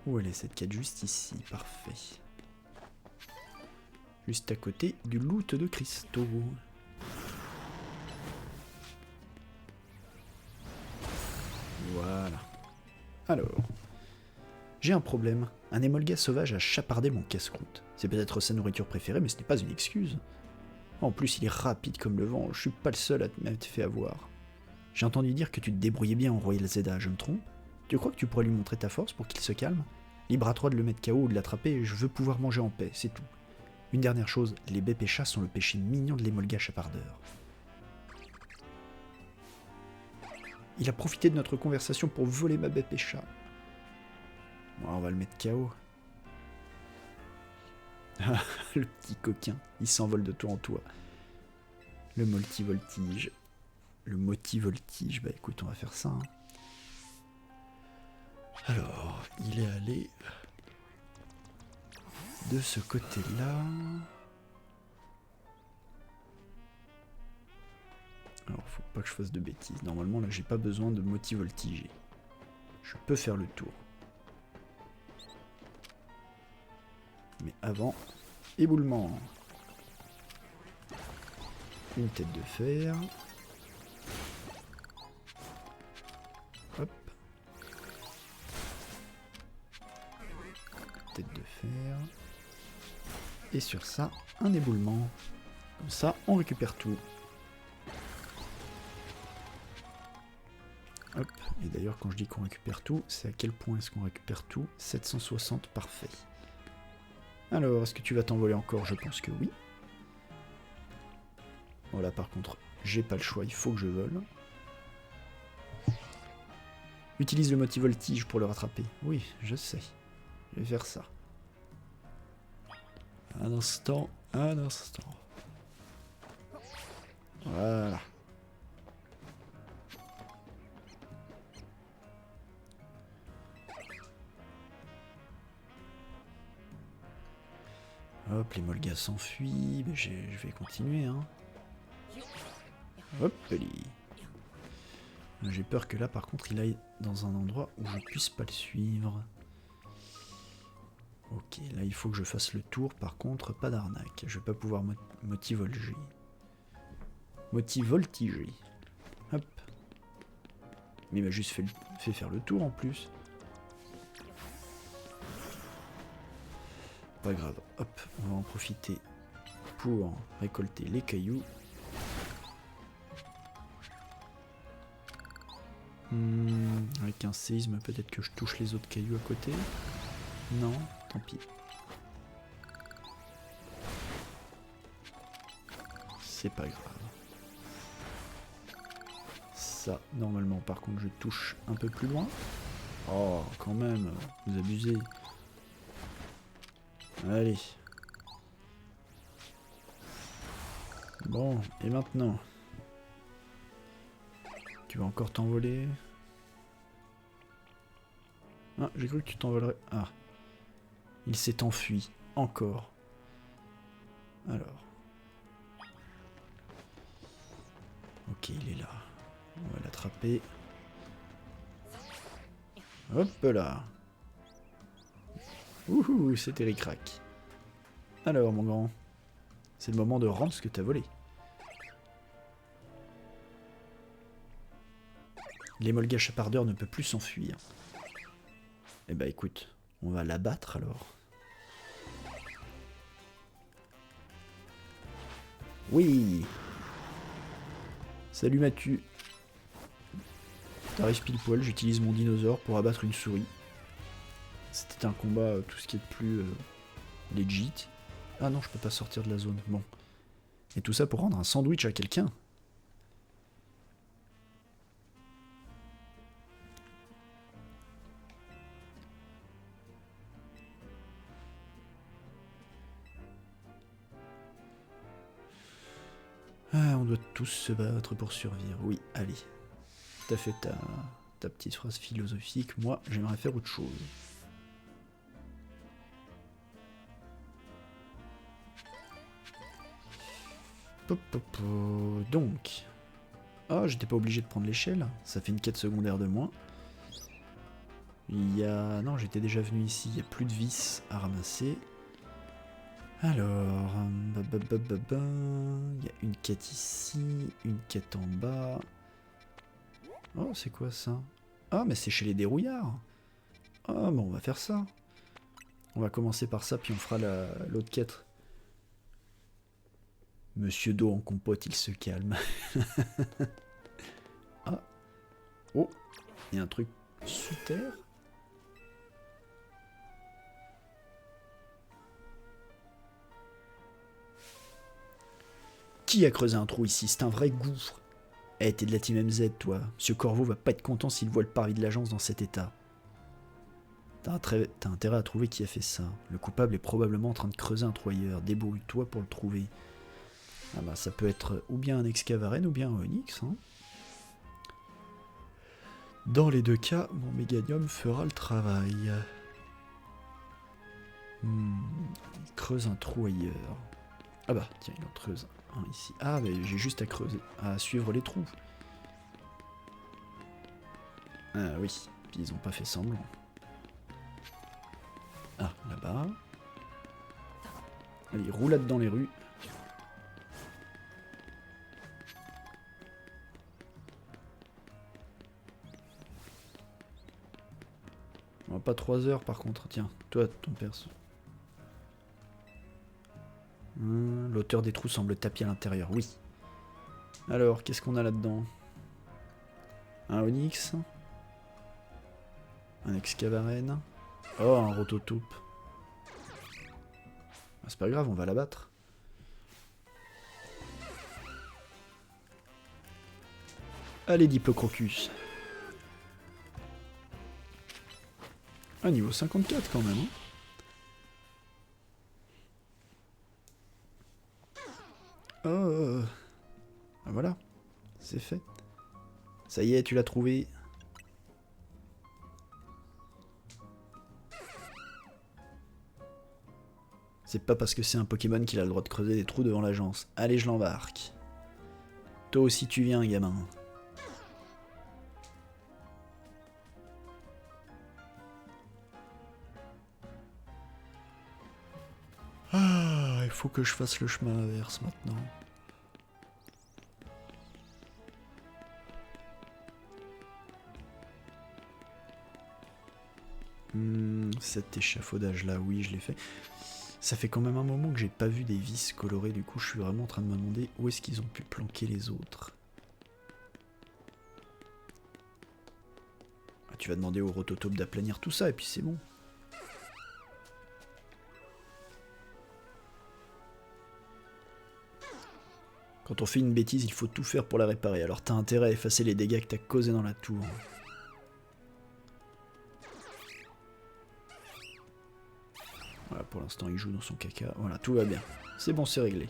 Où elle est cette quête? Juste ici, parfait. Juste à côté du loot de cristaux. Alors, j'ai un problème. Un émolga sauvage a chapardé mon casse-croûte. C'est peut-être sa nourriture préférée, mais ce n'est pas une excuse. En plus, il est rapide comme le vent, je suis pas le seul à m'être fait avoir. J'ai entendu dire que tu te débrouillais bien en Royal Zeda, je me trompe? Tu crois que tu pourrais lui montrer ta force pour qu'il se calme? Libre à toi de le mettre KO ou de l'attraper, je veux pouvoir manger en paix, c'est tout. Une dernière chose, les baies péchas sont le péché mignon de l'émolga chapardeur. Il a profité de notre conversation pour voler ma baie pécha. Bon, on va le mettre KO. Le petit coquin, il s'envole de tour en tour. Le multivoltige. Le motivoltige, bah écoute, on va faire ça. Hein. Alors, il est allé de ce côté-là. Alors, faut pas que je fasse de bêtises. Normalement, là, j'ai pas besoin de motivoltiger. Je peux faire le tour. Mais avant, éboulement. Une tête de fer. Hop. Tête de fer. Et sur ça, un éboulement. Comme ça, on récupère tout. Hop. Et d'ailleurs, quand je dis qu'on récupère tout, c'est à quel point est-ce qu'on récupère tout? 760, parfait. Alors, est-ce que tu vas t'envoler encore? Je pense que oui. Voilà, par contre, j'ai pas le choix, il faut que je vole. Utilise le motivoltige pour le rattraper. Oui, je sais. Je vais faire ça. Un instant, un instant. Voilà. Hop, les molgas s'enfuient, mais je vais continuer, hein. Hop, j'ai peur que là, par contre, il aille dans un endroit où je puisse pas le suivre. Ok, là, il faut que je fasse le tour. Par contre, pas d'arnaque. Je vais pas pouvoir motivolger. Motivoltiger. Hop. Mais il m'a juste fait faire le tour en plus. Pas grave. Hop, on va en profiter pour récolter les cailloux. Avec un séisme, peut-être que je touche les autres cailloux à côté. Non, tant pis. C'est pas grave. Ça, normalement, par contre, je touche un peu plus loin. Oh, quand même, vous abusez. Allez. Bon, et maintenant? Tu vas encore t'envoler? Ah, j'ai cru que tu t'envolerais. Ah. Il s'est enfui. Encore. Alors. Ok, il est là. On va l'attraper. Hop là. Ouhou, c'était ric-rac. Alors, mon grand. C'est le moment de rendre ce que t'as volé. L'émolga chapardeur ne peut plus s'enfuir. Eh bah écoute, on va l'abattre alors. Oui. Salut Mathieu. T'arrives pile poil, j'utilise mon dinosaure pour abattre une souris. C'était un combat, tout ce qui est de plus legit. Ah non, je peux pas sortir de la zone. Bon. Et tout ça pour rendre un sandwich à quelqu'un. Ah, on doit tous se battre pour survivre. Oui, allez. T'as fait ta petite phrase philosophique. Moi, j'aimerais faire autre chose. Donc. Ah, j'étais pas obligé de prendre l'échelle. Ça fait une quête secondaire de moins. Il y a... Non, j'étais déjà venu ici. Il n'y a plus de vis à ramasser. Alors... Il y a une quête ici. Une quête en bas. Oh, c'est quoi ça? Ah, mais c'est chez les dérouillards. Ah, bon, on va faire ça. On va commencer par ça, puis on fera l'autre quête. Monsieur Do en compote, il se calme. Ah. Oh, il y a un truc sous terre. Qui a creusé un trou ici? C'est un vrai gouffre. Eh, t'es de la team MZ, toi. Monsieur Corvo va pas être content s'il voit le parvis de l'agence dans cet état. T'as intérêt à trouver qui a fait ça. Le coupable est probablement en train de creuser un trou ailleurs. Débrouille-toi pour le trouver. Ah bah ça peut être ou bien un Excavaren ou bien un Onyx. Hein. Dans les deux cas, mon Méganium fera le travail. Il creuse un trou ailleurs. Ah bah tiens, il en creuse un ici. Ah mais j'ai juste à creuser, à suivre les trous. Ah oui, puis ils ont pas fait semblant. Ah, là-bas. Allez, roulade dans les rues. Oh, pas 3 heures par contre, tiens, toi, ton perso. L'auteur des trous semble tapis à l'intérieur, oui. Alors, qu'est-ce qu'on a là-dedans? Un Onyx. Un Excavaren. Oh, un Rototoupe. Ah, c'est pas grave, on va l'abattre. Allez, Diplocrocus. Ah, niveau 54 quand même. Hein. Oh. Ah, voilà. C'est fait. Ça y est, tu l'as trouvé. C'est pas parce que c'est un Pokémon qu'il a le droit de creuser des trous devant l'agence. Allez, je l'embarque. Toi aussi tu viens, gamin. Ah, il faut que je fasse le chemin inverse maintenant. Cet échafaudage là, oui, je l'ai fait. Ça fait quand même un moment que j'ai pas vu des vis colorées, du coup je suis vraiment en train de me demander où est-ce qu'ils ont pu planquer les autres. Ah, tu vas demander au Rototope d'aplanir tout ça et puis c'est bon. Quand on fait une bêtise, il faut tout faire pour la réparer, alors t'as intérêt à effacer les dégâts que t'as causés dans la tour. Voilà, pour l'instant il joue dans son caca, voilà, tout va bien. C'est bon, c'est réglé.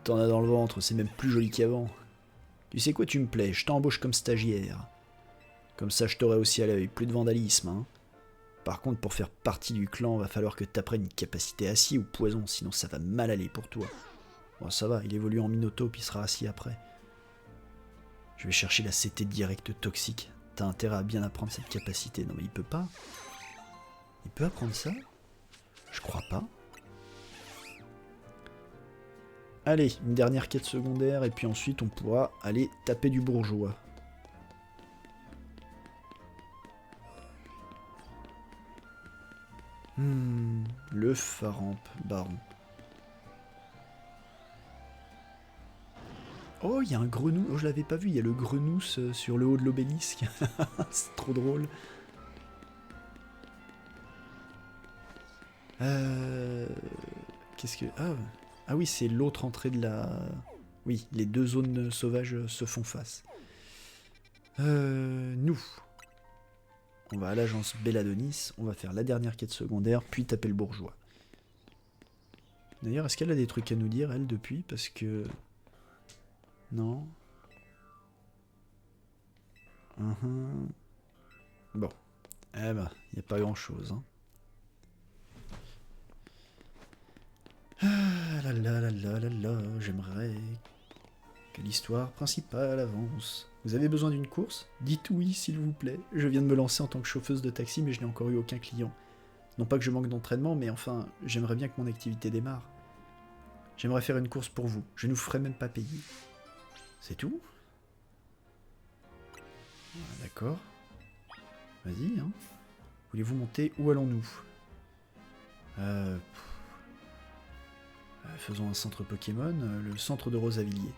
T'en as dans le ventre, c'est même plus joli qu'avant. Tu sais quoi, tu me plais, je t'embauche comme stagiaire. Comme ça je t'aurai aussi à l'œil, plus de vandalisme, hein. Par contre, pour faire partie du clan, va falloir que t'apprennes une capacité assis ou poison, sinon ça va mal aller pour toi. Bon, ça va, il évolue en Minotaure, puis il sera assis après. Je vais chercher la CT directe toxique. T'as intérêt à bien apprendre cette capacité. Non mais il peut pas. Il peut apprendre ça? Je crois pas. Allez, une dernière quête secondaire, et puis ensuite on pourra aller taper du bourgeois. Le Faramp Baron. Oh, il y a un grenouille. Oh, je l'avais pas vu. Il y a le grenousse sur le haut de l'obélisque. C'est trop drôle. Qu'est-ce que... Ah oui, c'est l'autre entrée de la... Oui, les deux zones sauvages se font face. Nous. On va à l'agence Belladonis. On va faire la dernière quête secondaire, puis taper le bourgeois. D'ailleurs, est-ce qu'elle a des trucs à nous dire, elle, depuis? Parce que... Non. Bon. Eh ben, il n'y a pas grand-chose. Hein. Ah là là là là là là, j'aimerais que l'histoire principale avance. Vous avez besoin d'une course? Dites oui, s'il vous plaît. Je viens de me lancer en tant que chauffeuse de taxi, mais je n'ai encore eu aucun client. Non pas que je manque d'entraînement, mais enfin, j'aimerais bien que mon activité démarre. J'aimerais faire une course pour vous. Je ne vous ferai même pas payer. C'est tout? D'accord. Vas-y, hein. Voulez-vous monter? Où allons-nous? Faisons un centre Pokémon, le centre de Rosavilliers.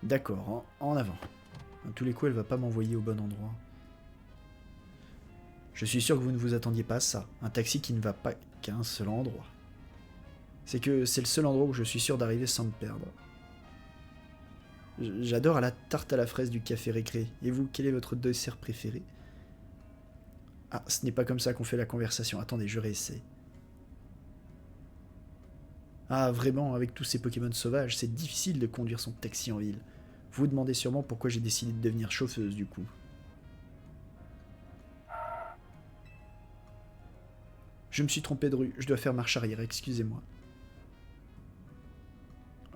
D'accord, en avant. À tous les coups, elle va pas m'envoyer au bon endroit. Je suis sûr que vous ne vous attendiez pas à ça. Un taxi qui ne va pas qu'à un seul endroit. C'est que c'est le seul endroit où je suis sûr d'arriver sans me perdre. J'adore la tarte à la fraise du café récré. Et vous, quel est votre dessert préféré? Ah, ce n'est pas comme ça qu'on fait la conversation. Attendez, je réessaye. Ah, vraiment, avec tous ces Pokémon sauvages, c'est difficile de conduire son taxi en ville. Vous vous demandez sûrement pourquoi j'ai décidé de devenir chauffeuse, du coup. Je me suis trompé de rue, je dois faire marche arrière, excusez-moi.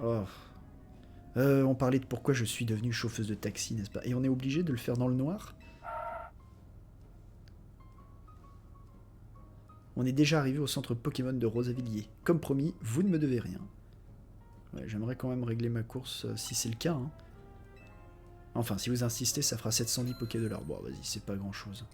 Oh. On parlait de pourquoi je suis devenue chauffeuse de taxi, n'est-ce pas? Et on est obligé de le faire dans le noir? On est déjà arrivé au centre Pokémon de Rosavilliers. Comme promis, vous ne me devez rien. Ouais, j'aimerais quand même régler ma course si c'est le cas. Hein. Enfin, si vous insistez, ça fera 710 Pokédollars. Bon, vas-y, c'est pas grand-chose.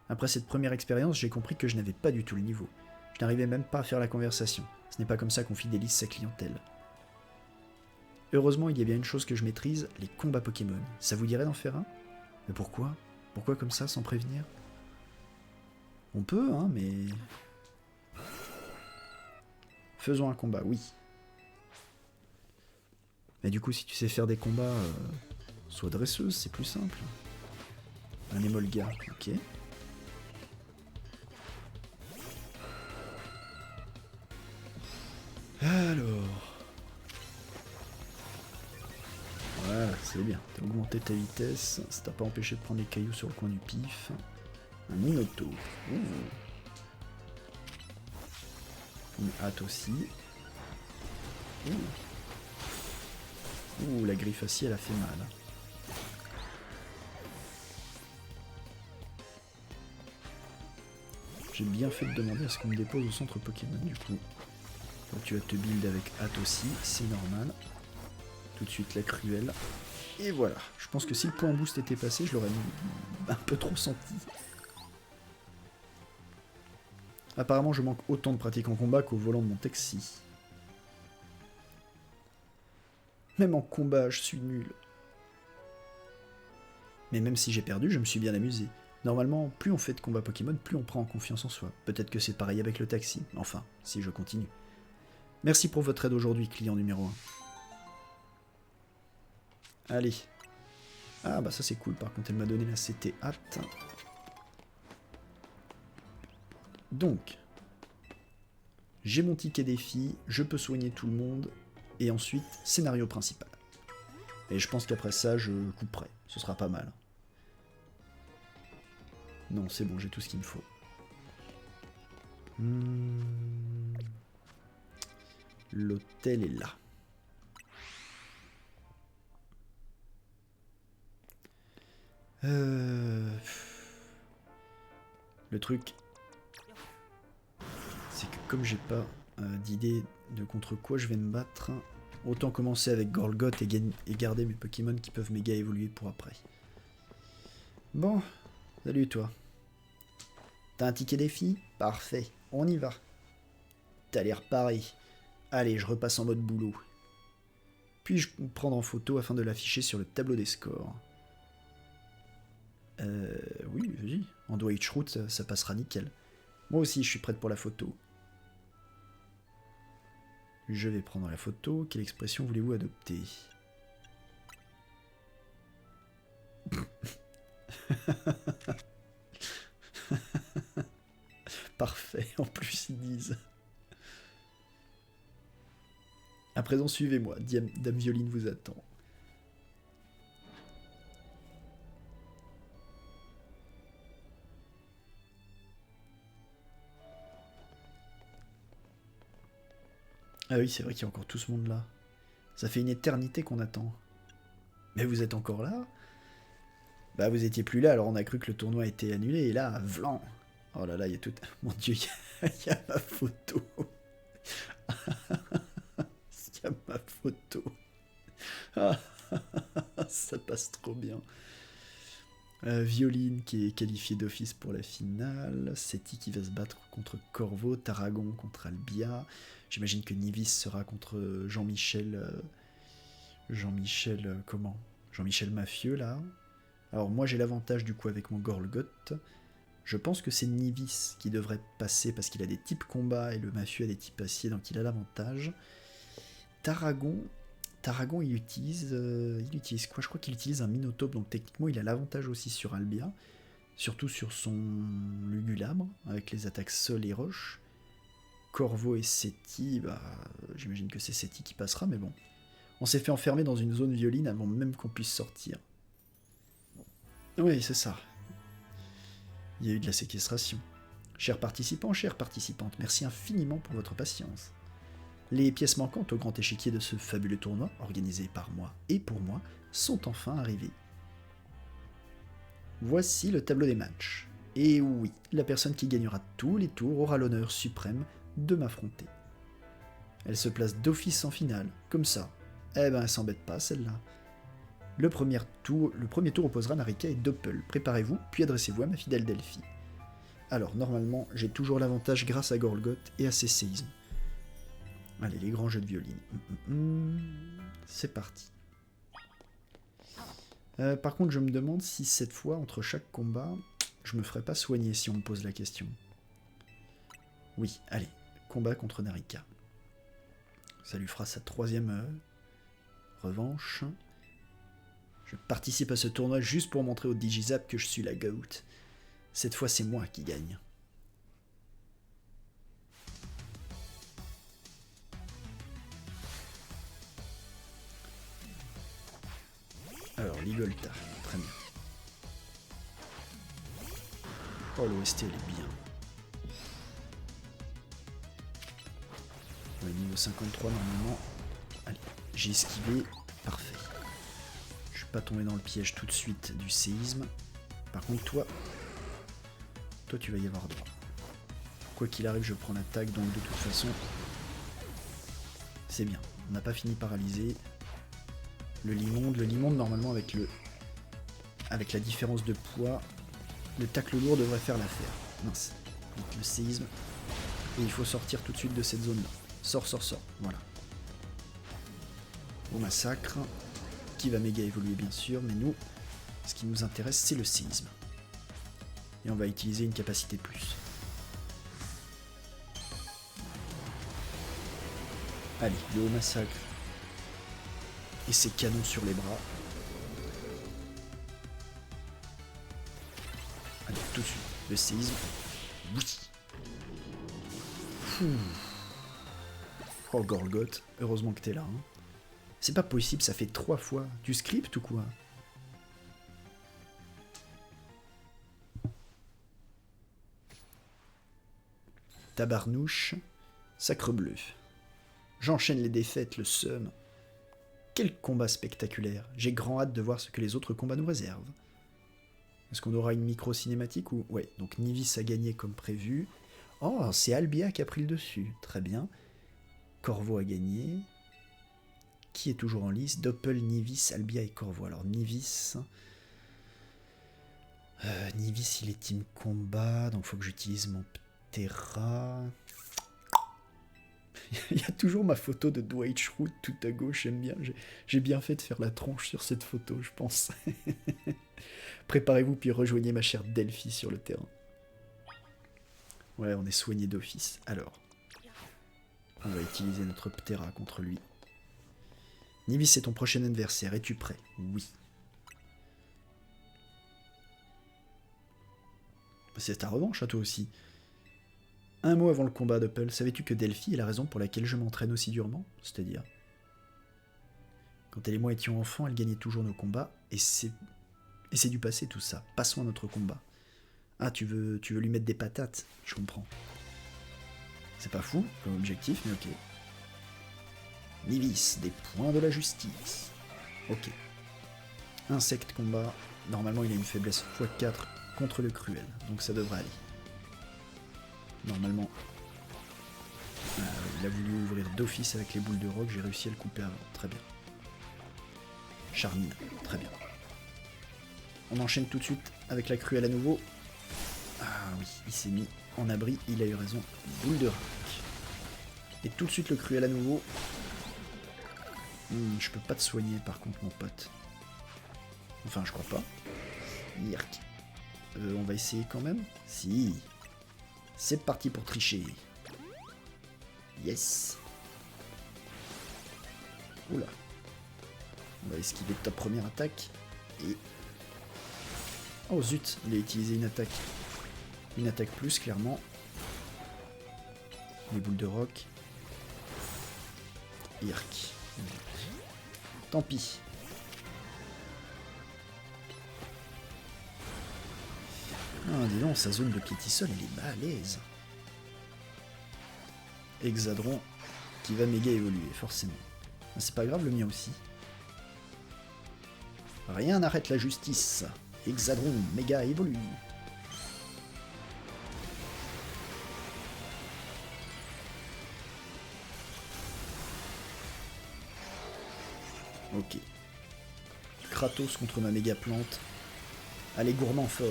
Après cette première expérience, j'ai compris que je n'avais pas du tout le niveau. Je n'arrivais même pas à faire la conversation. Ce n'est pas comme ça qu'on fidélise sa clientèle. Heureusement, il y a bien une chose que je maîtrise, les combats Pokémon. Ça vous dirait d'en faire un? Mais pourquoi? Pourquoi comme ça, sans prévenir? On peut, hein, mais... Faisons un combat, oui. Mais du coup, si tu sais faire des combats, sois dresseuse, c'est plus simple. Un Emolga, ok. Alors... Voilà, c'est bien. T'as augmenté ta vitesse, ça t'a pas empêché de prendre des cailloux sur le coin du pif. Un Minotaur. Une hâte aussi. Ouh, la griffe acier, elle a fait mal. J'ai bien fait de demander à ce qu'on me dépose au centre Pokémon du coup. Donc tu vas te build avec hâte aussi, c'est normal. Tout de suite la cruelle. Et voilà. Je pense que si le point boost était passé, je l'aurais un peu trop senti. Apparemment, je manque autant de pratique en combat qu'au volant de mon taxi. Même en combat, je suis nul. Mais même si j'ai perdu, je me suis bien amusé. Normalement, plus on fait de combats Pokémon, plus on prend en confiance en soi. Peut-être que c'est pareil avec le taxi. Enfin, si je continue. Merci pour votre aide aujourd'hui, client numéro 1. Allez. Ah bah ça c'est cool, par contre elle m'a donné la CT hâte. Donc, j'ai mon ticket défi, je peux soigner tout le monde, et ensuite, scénario principal. Et je pense qu'après ça, je couperai, ce sera pas mal. Non, c'est bon, j'ai tout ce qu'il me faut. L'hôtel est là. Le truc, c'est que comme j'ai pas d'idée de contre quoi je vais me battre, autant commencer avec Golgoth et garder mes Pokémon qui peuvent méga évoluer pour après. Bon, salut toi. T'as un ticket défi? Parfait, on y va. T'as l'air paré. Allez, je repasse en mode boulot. Puis-je prendre en photo afin de l'afficher sur le tableau des scores? Oui, vas-y. En Dwight Route, ça passera nickel. Moi aussi, je suis prête pour la photo. Je vais prendre la photo. Quelle expression voulez-vous adopter? Parfait, en plus ils disent. À présent, suivez-moi. Dame Violine vous attend. Ah oui, c'est vrai qu'il y a encore tout ce monde-là. Ça fait une éternité qu'on attend. Mais vous êtes encore là? Bah vous étiez plus là, alors on a cru que le tournoi était annulé, et là, vlan. Oh là là, il y a tout... Mon Dieu, il y a ma photo. Il y a ma photo. Ah, ça passe trop bien. Violine qui est qualifié d'office pour la finale. Seti qui va se battre contre Corvo. Tarragon contre Albia. J'imagine que Nivis sera contre Jean-Michel... Jean-Michel... comment? Jean-Michel Mafieux, là. Alors moi j'ai l'avantage du coup avec mon Gorlgoth. Je pense que c'est Nivis qui devrait passer parce qu'il a des types combat et le mafieux a des types acier, donc il a l'avantage. Tarragon, il utilise quoi? Je crois qu'il utilise un Minotaure, donc techniquement il a l'avantage aussi sur Albia, surtout sur son Lugulabre, avec les attaques sol et roche. Corvo et Seti, bah, j'imagine que c'est Seti qui passera, mais bon. On s'est fait enfermer dans une zone violine avant même qu'on puisse sortir. Oui, c'est ça. Il y a eu de la séquestration. Chers participants, chères participantes, merci infiniment pour votre patience. Les pièces manquantes au grand échiquier de ce fabuleux tournoi, organisé par moi et pour moi, sont enfin arrivées. Voici le tableau des matchs. Et oui, la personne qui gagnera tous les tours aura l'honneur suprême de m'affronter. Elle se place d'office en finale, comme ça. Eh ben, elle s'embête pas, celle-là. Le premier tour opposera Narika et Doppel. Préparez-vous, puis adressez-vous à ma fidèle Delphi. Alors, normalement, j'ai toujours l'avantage grâce à Gorlgoth et à ses séismes. Allez, les grands jeux de violine. C'est parti. Par contre, je me demande si cette fois, entre chaque combat, je me ferais pas soigner si on me pose la question. Oui, allez, combat contre Narika. Ça lui fera sa 3e revanche. Je participe à ce tournoi juste pour montrer au Digizap que je suis la GOAT. Cette fois, c'est moi qui gagne. Alors, Ligolta, très bien. Oh, l'OST, elle est bien. Ouais, niveau 53, normalement. Allez, j'ai esquivé. Parfait. Je suis pas tombé dans le piège tout de suite du séisme. Par contre, toi, tu vas y avoir droit. Quoi qu'il arrive, je prends l'attaque, donc de toute façon, c'est bien. On n'a pas fini paralysé. Le limonde, normalement, avec la différence de poids, le tacle lourd devrait faire l'affaire. Mince. Donc le séisme. Et il faut sortir tout de suite de cette zone-là. Sors. Voilà. Au massacre. Qui va méga évoluer, bien sûr. Mais nous, ce qui nous intéresse, c'est le séisme. Et on va utiliser une capacité plus. Allez, le haut massacre. Et ses canons sur les bras. Allez, tout de suite. Le séisme. Oui. Oh, Gorlgoth. Heureusement que t'es là. Hein. C'est pas possible, ça fait 3 fois. Du script ou quoi? Tabarnouche. Sacrebleu. J'enchaîne les défaites, le seum. Quel combat spectaculaire. J'ai grand hâte de voir ce que les autres combats nous réservent. Est-ce qu'on aura une micro-cinématique ou... Ouais, donc Nivis a gagné comme prévu. Oh, c'est Albia qui a pris le dessus. Très bien. Corvo a gagné. Qui est toujours en lice? Doppel, Nivis, Albia et Corvo. Alors Nivis... Nivis, il est team combat, donc il faut que j'utilise mon Ptera. Il y a toujours ma photo de Dwight Schrute tout à gauche, j'aime bien. J'ai bien fait de faire la tronche sur cette photo, je pense. Préparez-vous, puis rejoignez ma chère Delphi sur le terrain. Ouais, on est soigné d'office. Alors, on va utiliser notre Ptera contre lui. Nivis, c'est ton prochain adversaire. Es-tu prêt? Oui. C'est ta revanche à toi aussi. Un mot avant le combat, Doppel. Savais-tu que Delphi est la raison pour laquelle je m'entraîne aussi durement? C'est-à-dire, quand elle et moi étions enfants, elle gagnait toujours nos combats, et c'est du passé tout ça. Passons à notre combat. Ah, tu veux lui mettre des patates? Je comprends. C'est pas fou comme objectif, mais ok. Nivis, des points de la justice. Ok. Insecte combat. Normalement, il a une faiblesse x4 contre le cruel, donc ça devrait aller. Normalement, il a voulu ouvrir d'office avec les boules de roc, j'ai réussi à le couper avant. Très bien. Charmine, très bien. On enchaîne tout de suite avec la cruelle à nouveau. Ah oui, il s'est mis en abri, il a eu raison. Boule de roc. Et tout de suite le cruel à nouveau. Je peux pas te soigner par contre mon pote. Enfin je crois pas. Yerk. On va essayer quand même. Si. C'est parti pour tricher. Yes. Oula. On va esquiver ta première attaque. Et... oh zut, il a utilisé une attaque. Une attaque plus, clairement. Les boules de roc. Irk. Tant pis. Ah, dis donc, sa zone de piétisol, elle est balèze. Hexadron qui va méga évoluer, forcément. Mais c'est pas grave, le mien aussi. Rien n'arrête la justice. Hexadron méga évolue. Ok. Kratos contre ma méga plante. Allez, gourmand fort.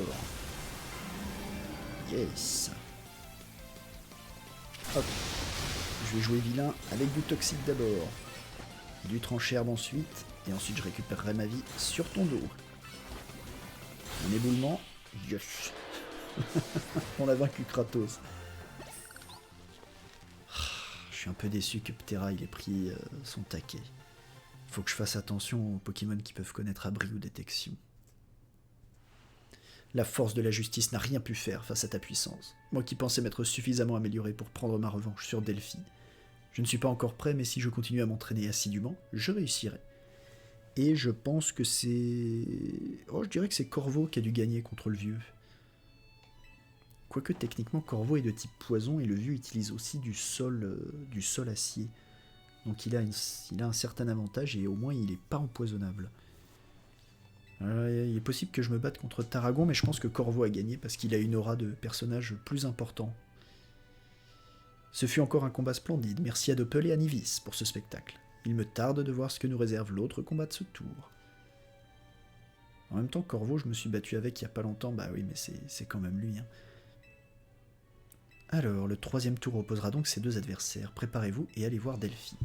Yes. Hop. Je vais jouer vilain avec du toxique d'abord. Du tranche-herbe ensuite. Et ensuite je récupérerai ma vie sur ton dos. Un éboulement. Yes. On a vaincu Kratos. Je suis un peu déçu que Ptera il ait pris son taquet. Faut que je fasse attention aux Pokémon qui peuvent connaître abri ou détection. La force de la justice n'a rien pu faire face à ta puissance. Moi qui pensais m'être suffisamment amélioré pour prendre ma revanche sur Delphi. Je ne suis pas encore prêt, mais si je continue à m'entraîner assidûment, je réussirai. Et je pense que c'est... oh, je dirais que c'est Corvo qui a dû gagner contre le vieux. Quoique techniquement, Corvo est de type poison et le vieux utilise aussi du sol acier. Donc il a un certain avantage et au moins il n'est pas empoisonnable. Il est possible que je me batte contre Tarragon, mais je pense que Corvo a gagné parce qu'il a une aura de personnage plus important. Ce fut encore un combat splendide, merci à Doppel et à Nivis pour ce spectacle. Il me tarde de voir ce que nous réserve l'autre combat de ce tour. En même temps, Corvo, je me suis battu avec il n'y a pas longtemps, bah oui, mais c'est quand même lui. Hein. Alors, le troisième tour opposera donc ces deux adversaires. Préparez-vous et allez voir Delphi.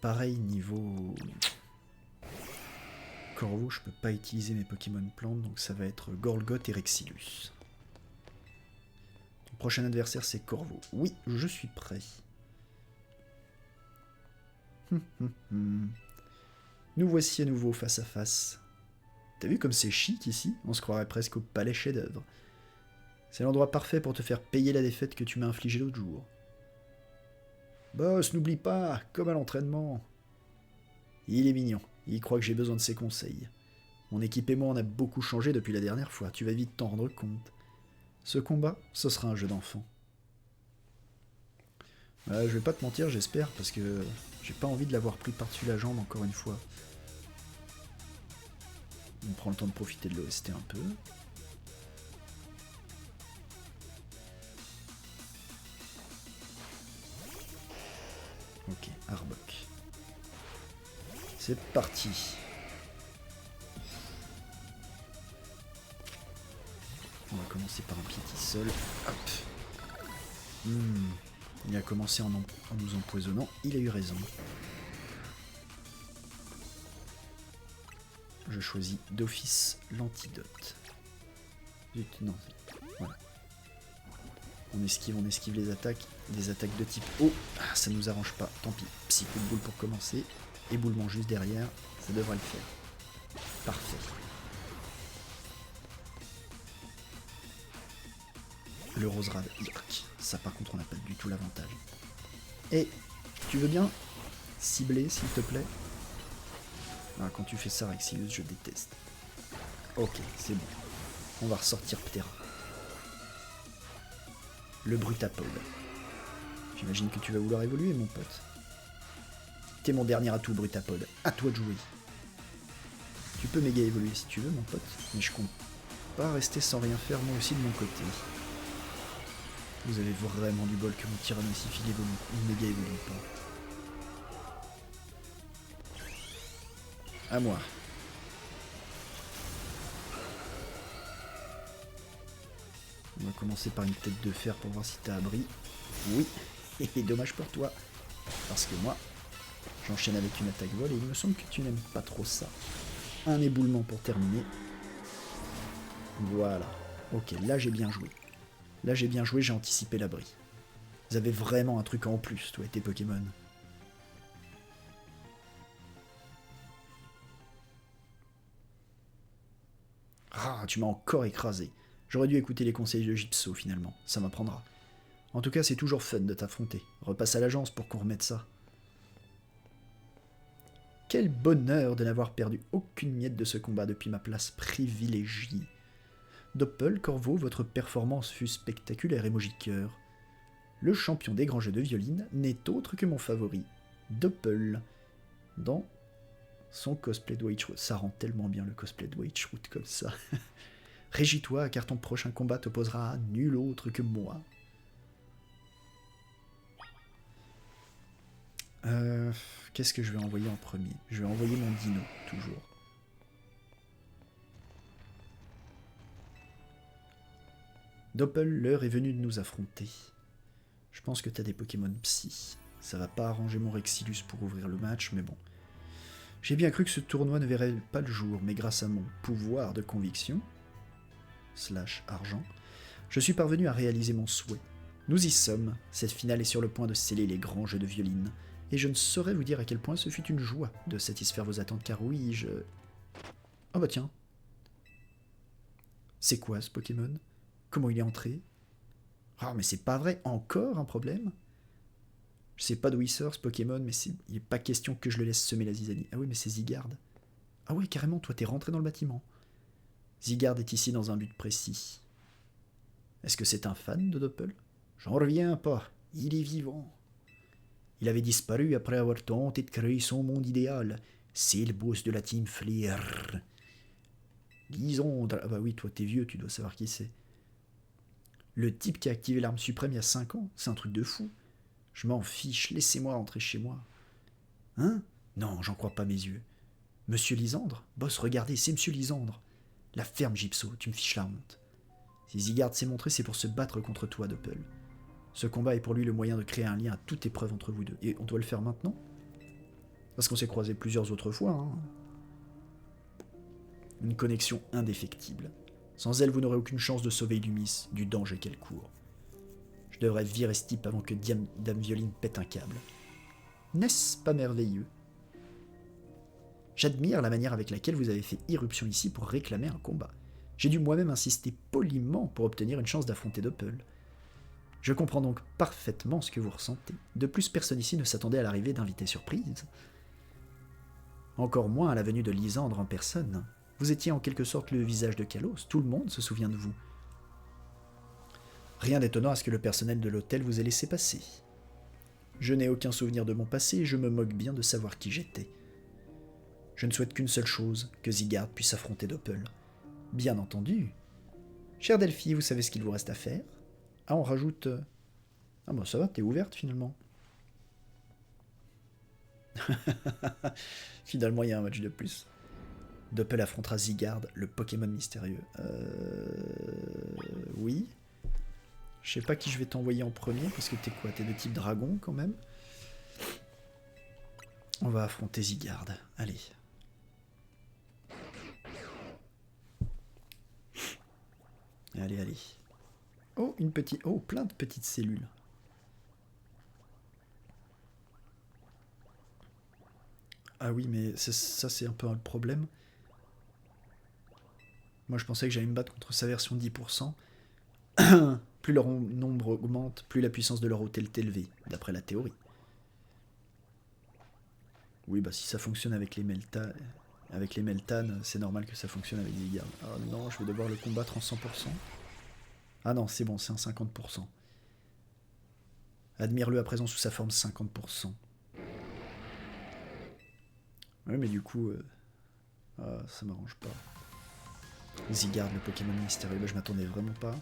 Pareil, niveau... Corvo, je peux pas utiliser mes Pokémon plantes, donc ça va être Gorlgoth et Rexilus. Ton prochain adversaire, c'est Corvo. Oui, je suis prêt. Nous voici à nouveau face à face. T'as vu comme c'est chic ici? On se croirait presque au palais chef-d'œuvre. C'est l'endroit parfait pour te faire payer la défaite que tu m'as infligée l'autre jour. Boss, n'oublie pas, comme à l'entraînement. Il est mignon, il croit que j'ai besoin de ses conseils. Mon équipe et moi on a beaucoup changé depuis la dernière fois, tu vas vite t'en rendre compte. Ce combat, ce sera un jeu d'enfant. Je vais pas te mentir, j'espère, parce que j'ai pas envie de l'avoir pris par-dessus la jambe encore une fois. On prend le temps de profiter de l'OST un peu. Ok, Arbok. C'est parti. On va commencer par un piétisol. Hop. Il a commencé en nous empoisonnant. Il a eu raison. Je choisis d'office l'antidote. Zut, non. Voilà. On esquive les attaques. Des attaques de type eau. Ah, ça nous arrange pas. Tant pis. Psy coup de boule pour commencer. Éboulement juste derrière. Ça devrait le faire. Parfait. Le Roserade Irk. Ça par contre on n'a pas du tout l'avantage. Et tu veux bien cibler s'il te plaît? Ah, quand tu fais ça Rexilus, je déteste. Ok, c'est bon. On va ressortir Ptera. Le Brutapod. J'imagine que tu vas vouloir évoluer mon pote. T'es mon dernier atout Brutapod. À toi de jouer. Tu peux méga évoluer si tu veux mon pote. Mais je compte pas rester sans rien faire moi aussi de mon côté. Vous avez vraiment du bol que mon Tyrannosaphile évolue, ou méga évolue pas. À moi. On va commencer par une tête de fer pour voir si t'as abri. Oui, et dommage pour toi. Parce que moi, j'enchaîne avec une attaque vol et il me semble que tu n'aimes pas trop ça. Un éboulement pour terminer. Voilà. Ok, là j'ai bien joué. Là j'ai bien joué, j'ai anticipé l'abri. Vous avez vraiment un truc en plus, toi et tes Pokémon. Ah, tu m'as encore écrasé. J'aurais dû écouter les conseils de Gypso finalement, ça m'apprendra. En tout cas, c'est toujours fun de t'affronter. Repasse à l'agence pour qu'on remette ça. Quel bonheur de n'avoir perdu aucune miette de ce combat depuis ma place privilégiée. Doppel, Corvo, votre performance fut spectaculaire, emoji de cœur. Le champion des grands jeux de violine n'est autre que mon favori, Doppel, dans son cosplay de Witchroot. Ça rend tellement bien le cosplay de Witchroot comme ça. Régis-toi, car ton prochain combat t'opposera à nul autre que moi. Qu'est-ce que je vais envoyer en premier? Je vais envoyer mon dino, toujours. Doppel, l'heure est venue de nous affronter. Je pense que t'as des Pokémon psy. Ça va pas arranger mon Rexilus pour ouvrir le match, mais bon. J'ai bien cru que ce tournoi ne verrait pas le jour, mais grâce à mon pouvoir de conviction, / argent, je suis parvenu à réaliser mon souhait. Nous y sommes, cette finale est sur le point de sceller les grands jeux de violine, et je ne saurais vous dire à quel point ce fut une joie de satisfaire vos attentes, car oui, je... Ah bah tiens. C'est quoi ce Pokémon? Comment il est entré? Ah mais c'est pas vrai, encore un problème? Je sais pas d'où il sort ce Pokémon, mais il n'est pas question que je le laisse semer la zizanie. Ah oui, mais c'est Zygarde. Ah ouais, carrément, toi t'es rentré dans le bâtiment. Zygarde est ici dans un but précis. Est-ce que c'est un fan de Doppel? J'en reviens pas, il est vivant. Il avait disparu après avoir tenté de créer son monde idéal. C'est le boss de la team Flair. Lisandre. Ah bah oui, toi t'es vieux, tu dois savoir qui c'est. Le type qui a activé l'arme suprême il y a 5 ans, c'est un truc de fou. Je m'en fiche, laissez-moi rentrer chez moi. Hein? Non, j'en crois pas mes yeux. Monsieur Lisandre? Boss, regardez, c'est Monsieur Lisandre. La ferme, Gypso, tu me fiches la honte. Si Zygarde s'est montré, c'est pour se battre contre toi, Doppel. Ce combat est pour lui le moyen de créer un lien à toute épreuve entre vous deux. Et on doit le faire maintenant? Parce qu'on s'est croisés plusieurs autres fois. Hein. Une connexion indéfectible. Sans elle, vous n'aurez aucune chance de sauver Illumis du danger qu'elle court. Je devrais virer ce type avant que Dame Violine pète un câble. N'est-ce pas merveilleux? J'admire la manière avec laquelle vous avez fait irruption ici pour réclamer un combat. J'ai dû moi-même insister poliment pour obtenir une chance d'affronter Doppel. Je comprends donc parfaitement ce que vous ressentez. De plus, personne ici ne s'attendait à l'arrivée d'invités surprises. Encore moins à la venue de Lysandre en personne. Vous étiez en quelque sorte le visage de Kalos, tout le monde se souvient de vous. Rien d'étonnant à ce que le personnel de l'hôtel vous ait laissé passer. Je n'ai aucun souvenir de mon passé et je me moque bien de savoir qui j'étais. Je ne souhaite qu'une seule chose, que Zygarde puisse affronter Doppel. Bien entendu. Chère Delphi, vous savez ce qu'il vous reste à faire? Ah, on rajoute... Ah bah ça va, t'es ouverte finalement. Finalement, il y a un match de plus. Doppel affrontera Zygarde, le Pokémon mystérieux. Oui. Je sais pas qui je vais t'envoyer en premier, parce que t'es quoi? T'es de type dragon quand même. On va affronter Zygarde. Allez. Allez, allez. Oh, une petite... Oh, plein de petites cellules. Ah oui, mais ça, c'est un peu le problème. Moi, je pensais que j'allais me battre contre sa version 10%. Plus leur nombre augmente, plus la puissance de leur hôtel est élevée, d'après la théorie. Oui, bah si ça fonctionne avec les Meltan, c'est normal que ça fonctionne avec des gardes. Ah non, je vais devoir le combattre en 100%. Ah non, c'est bon, c'est un 50%. Admire-le à présent sous sa forme 50%. Oui, mais du coup, ça m'arrange pas. Zygarde, le Pokémon mystérieux, bah, je m'attendais vraiment pas.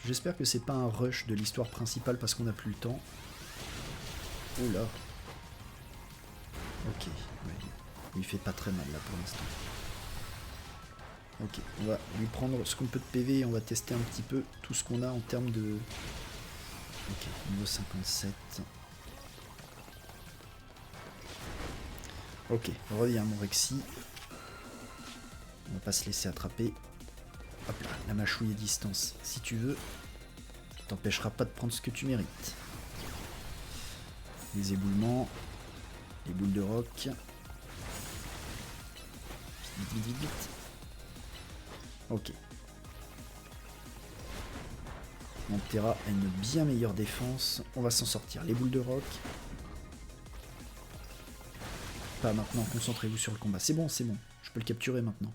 J'espère que c'est pas un rush de l'histoire principale parce qu'on n'a plus le temps. Oula. Ok, ouais. Il fait pas très mal là pour l'instant. Ok, on va lui prendre ce qu'on peut de PV et on va tester un petit peu tout ce qu'on a en termes de... Ok, niveau 57. Ok, reviens mon Rexy. On va pas se laisser attraper. Hop là, la mâchouille à distance. Si tu veux, ça t'empêchera pas de prendre ce que tu mérites. Les éboulements, les boules de roc. Vite, vite, vite, vite. Ok. Mon Terra a une bien meilleure défense. On va s'en sortir. Les boules de roc. Pas maintenant, concentrez-vous sur le combat. C'est bon, c'est bon. Je peux le capturer maintenant.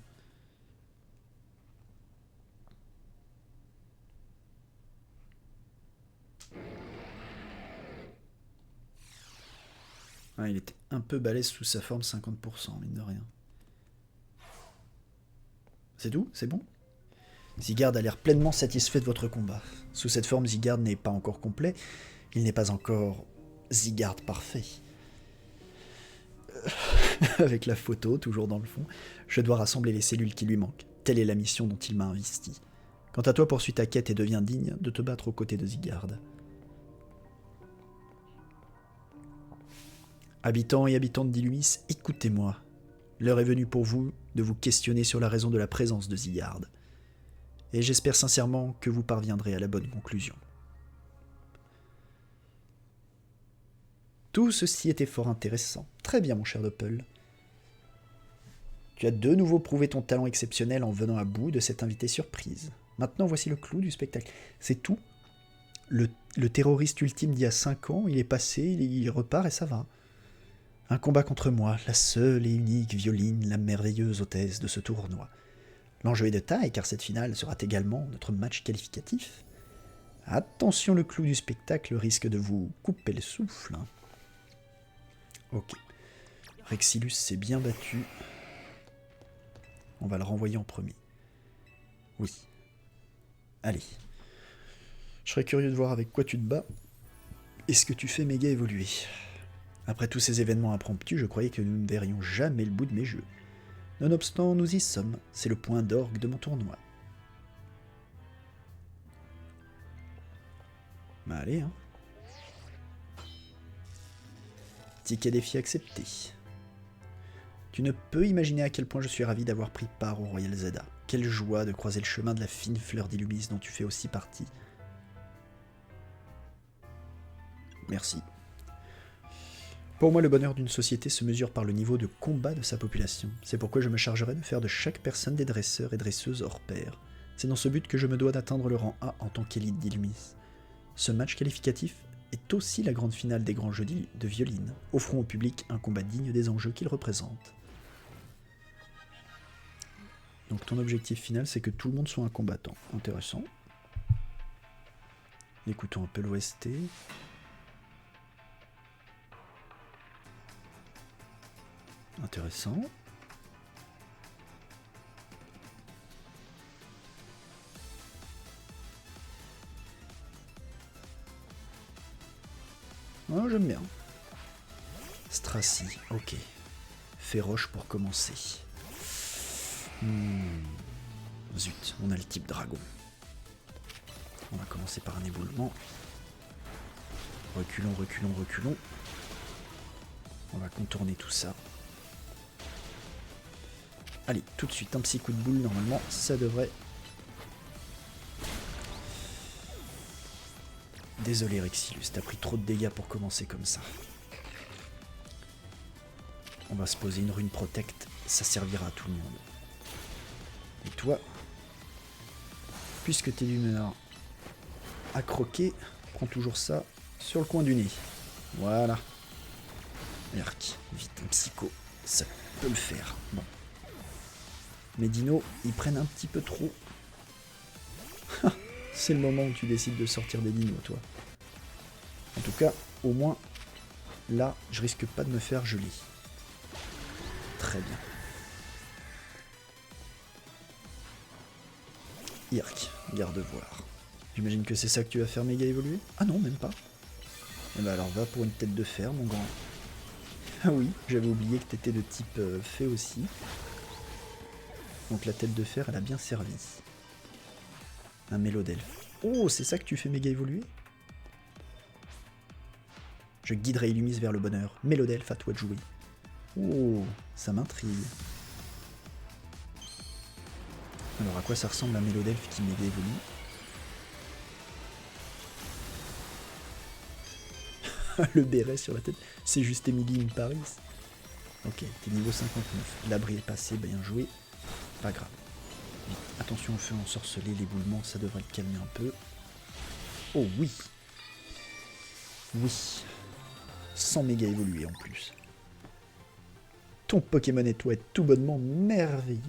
Ah, il était un peu balèze sous sa forme 50%, mine de rien. C'est tout? C'est bon? Zygarde a l'air pleinement satisfait de votre combat. Sous cette forme, Zygarde n'est pas encore complet. Il n'est pas encore Zygarde parfait. Avec la photo, toujours dans le fond, je dois rassembler les cellules qui lui manquent. Telle est la mission dont il m'a investi. Quant à toi, poursuis ta quête et deviens digne de te battre aux côtés de Zygarde. Habitants et habitantes d'Illumis, écoutez-moi. L'heure est venue pour vous de vous questionner sur la raison de la présence de Zygarde. Et j'espère sincèrement que vous parviendrez à la bonne conclusion. Tout ceci était fort intéressant. Très bien, mon cher Doppel. Tu as de nouveau prouvé ton talent exceptionnel en venant à bout de cette invitée surprise. Maintenant, voici le clou du spectacle. C'est tout. Le terroriste ultime d'il y a 5 ans, il est passé, il repart et ça va. Un combat contre moi, la seule et unique Violine, la merveilleuse hôtesse de ce tournoi. L'enjeu est de taille, car cette finale sera également notre match qualificatif. Attention, le clou du spectacle risque de vous couper le souffle. Ok. Rexilus s'est bien battu. On va le renvoyer en premier. Oui. Allez. Je serais curieux de voir avec quoi tu te bats et ce que tu fais méga évoluer. Après tous ces événements impromptus, je croyais que nous ne verrions jamais le bout de mes jeux. Nonobstant, nous y sommes. C'est le point d'orgue de mon tournoi. Bah allez, hein. Ticket défi accepté. Tu ne peux imaginer à quel point je suis ravi d'avoir pris part au Royal Zelda. Quelle joie de croiser le chemin de la fine fleur d'Illumis dont tu fais aussi partie. Merci. Pour moi, le bonheur d'une société se mesure par le niveau de combat de sa population. C'est pourquoi je me chargerai de faire de chaque personne des dresseurs et dresseuses hors pair. C'est dans ce but que je me dois d'atteindre le rang A en tant qu'élite d'Illumis. Ce match qualificatif est aussi la grande finale des grands jeux de Violine. Offrons au public un combat digne des enjeux qu'il représente. Donc ton objectif final, c'est que tout le monde soit un combattant. Intéressant. Écoutons un peu l'OST. Intéressant. Oh, j'aime bien. Stracy, ok. Féroche pour commencer. Zut, on a le type dragon. On va commencer par un éboulement. Reculons, reculons, reculons. On va contourner tout ça. Allez, tout de suite, un petit coup de boule, normalement, ça devrait... Désolé Rexilus, t'as pris trop de dégâts pour commencer comme ça. On va se poser une rune protect, ça servira à tout le monde. Et toi, puisque t'es d'humeur à croquer, prends toujours ça sur le coin du nez. Voilà. Merc, vite, un psycho, ça peut le faire. Bon. Mes dinos, ils prennent un petit peu trop. C'est le moment où tu décides de sortir des dinos, toi. En tout cas, au moins, là, je risque pas de me faire geler. Très bien. Irk, garde-voir. J'imagine que c'est ça que tu vas faire méga évoluer? Ah non, même pas. Eh ben alors va pour une tête de fer, mon grand. Ah oui, j'avais oublié que t'étais de type fée aussi. Donc la tête de fer, elle a bien servi. Un mélodelfe. Oh, c'est ça que tu fais méga évoluer? Je guiderai Illumis vers le bonheur. Mélodelfe, à toi de jouer. Oh, ça m'intrigue. Alors à quoi ça ressemble un mélodelfe qui méga évolue? Le béret sur la tête, c'est juste Emily in Paris. Ok, t'es niveau 59. L'abri est passé, bien joué. Pas grave. Vite. Attention au feu ensorcelé, l'éboulement, ça devrait le calmer un peu. Oh oui. Oui. Sans méga évoluer en plus. Ton Pokémon et toi est tout bonnement merveilleux.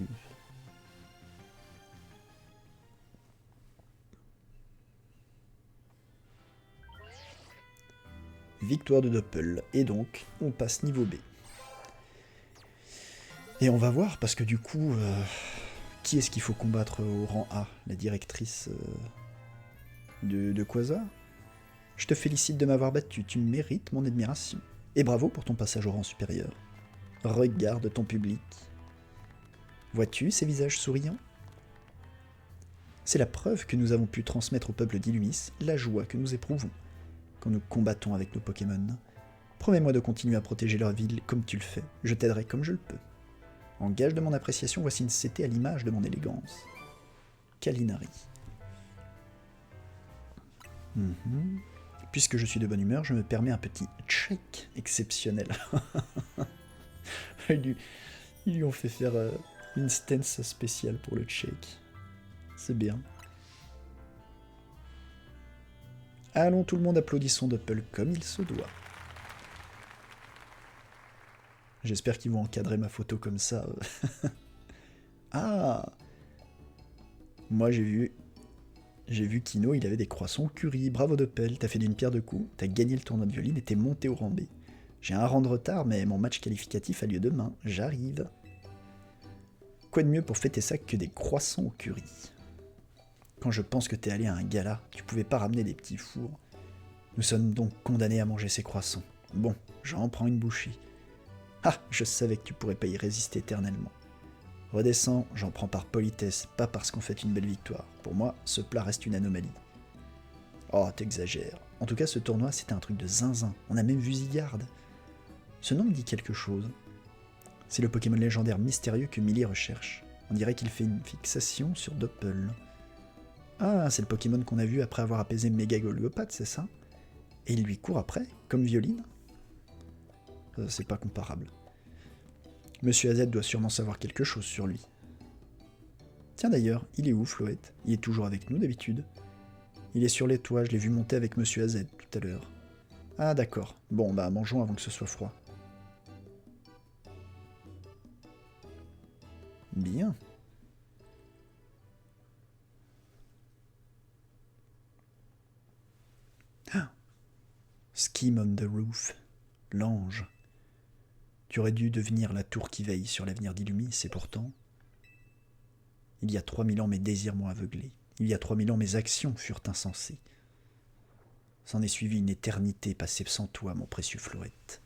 Victoire de Doppel. Et donc, on passe niveau B. Et on va voir, parce que du coup, qui est-ce qu'il faut combattre au rang A? La directrice de Quasar? Je te félicite de m'avoir battu, tu mérites mon admiration. Et bravo pour ton passage au rang supérieur. Regarde ton public. Vois-tu ces visages souriants? C'est la preuve que nous avons pu transmettre au peuple d'Illumis la joie que nous éprouvons quand nous combattons avec nos Pokémon. Promets-moi de continuer à protéger leur ville comme tu le fais, je t'aiderai comme je le peux. En gage de mon appréciation, voici une CT à l'image de mon élégance. Kalinari. Puisque je suis de bonne humeur, je me permets un petit check exceptionnel. Ils lui ont fait faire une stance spéciale pour le check. C'est bien. Allons, tout le monde, applaudissons Doppel comme il se doit. J'espère qu'ils vont encadrer ma photo comme ça. Ah! Moi, j'ai vu Kino, il avait des croissants au curry. Bravo Doppel, t'as fait d'une pierre deux coups, t'as gagné le tournoi de violine et t'es monté au rang B. J'ai un rang de retard, mais mon match qualificatif a lieu demain. J'arrive. Quoi de mieux pour fêter ça que des croissants au curry? Quand je pense que t'es allé à un gala, tu pouvais pas ramener des petits fours. Nous sommes donc condamnés à manger ces croissants. Bon, j'en prends une bouchée. Ah, je savais que tu pourrais pas y résister éternellement. Redescends, j'en prends par politesse, pas parce qu'on fait une belle victoire. Pour moi, ce plat reste une anomalie. Oh, t'exagères. En tout cas, ce tournoi, c'était un truc de zinzin. On a même vu Zygarde. Ce nom me dit quelque chose. C'est le Pokémon légendaire mystérieux que Millie recherche. On dirait qu'il fait une fixation sur Doppel. Ah, c'est le Pokémon qu'on a vu après avoir apaisé Mégagolgopath, c'est ça? Et il lui court après, comme Violine? C'est pas comparable. Monsieur AZ doit sûrement savoir quelque chose sur lui. Tiens d'ailleurs, il est où, Floette? Il est toujours avec nous d'habitude. Il est sur les toits, je l'ai vu monter avec Monsieur AZ tout à l'heure. Ah d'accord, bon bah mangeons avant que ce soit froid. Bien. Ah. Scheme on the roof. L'ange. Tu aurais dû devenir la tour qui veille sur l'avenir d'Illumis, et pourtant... Il y a 3000 ans, mes désirs m'ont aveuglé. Il y a 3000 ans, mes actions furent insensées. S'en est suivi une éternité passée sans toi, mon précieux Floette.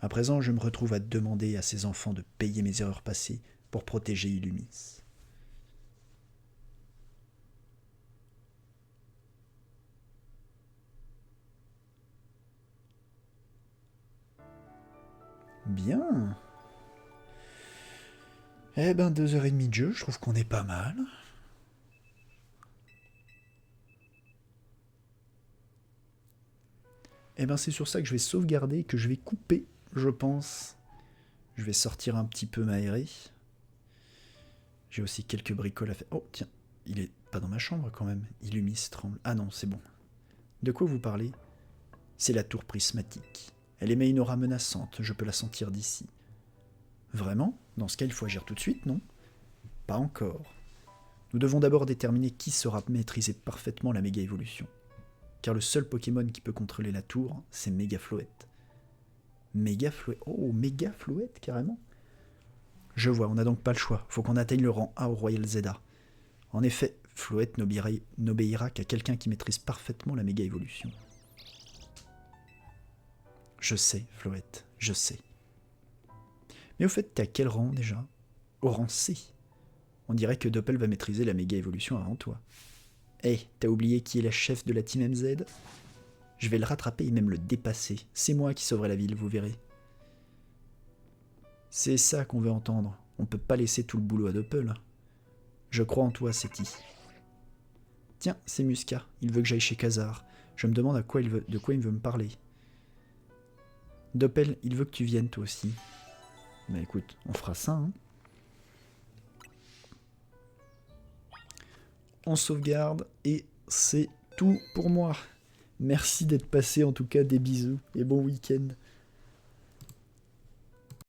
À présent, je me retrouve à demander à ces enfants de payer mes erreurs passées pour protéger Illumis. Bien. Eh ben, 2h30 de jeu, je trouve qu'on est pas mal. Eh ben, c'est sur ça que je vais sauvegarder, que je vais couper, je pense. Je vais sortir un petit peu m'aérer. J'ai aussi quelques bricoles à faire. Oh, tiens, il est pas dans ma chambre quand même. Illumis tremble. Ah non, c'est bon. De quoi vous parlez? C'est la tour prismatique. Elle émet une aura menaçante, je peux la sentir d'ici. Vraiment? Dans ce cas, il faut agir tout de suite, non? Pas encore. Nous devons d'abord déterminer qui saura maîtriser parfaitement la méga évolution. Car le seul Pokémon qui peut contrôler la tour, c'est Mégaflouette. Mégaflouette? Oh, Mégaflouette, carrément? Je vois, on n'a donc pas le choix. Faut qu'on atteigne le rang A au Royal Zeta. En effet, Floette n'obéira qu'à quelqu'un qui maîtrise parfaitement la méga évolution. Je sais, Floette, je sais. Mais au fait, t'es à quel rang déjà? Au rang C. On dirait que Doppel va maîtriser la méga évolution avant toi. Hé, t'as oublié qui est la chef de la Team MZ? Je vais le rattraper et même le dépasser. C'est moi qui sauverai la ville, vous verrez. C'est ça qu'on veut entendre. On peut pas laisser tout le boulot à Doppel. Je crois en toi, Seti. Tiens, c'est Musca. Il veut que j'aille chez Khazar. Je me demande de quoi il veut me parler. Doppel, il veut que tu viennes toi aussi. Bah écoute, on fera ça, hein. On sauvegarde et c'est tout pour moi. Merci d'être passé, en tout cas des bisous et bon week-end.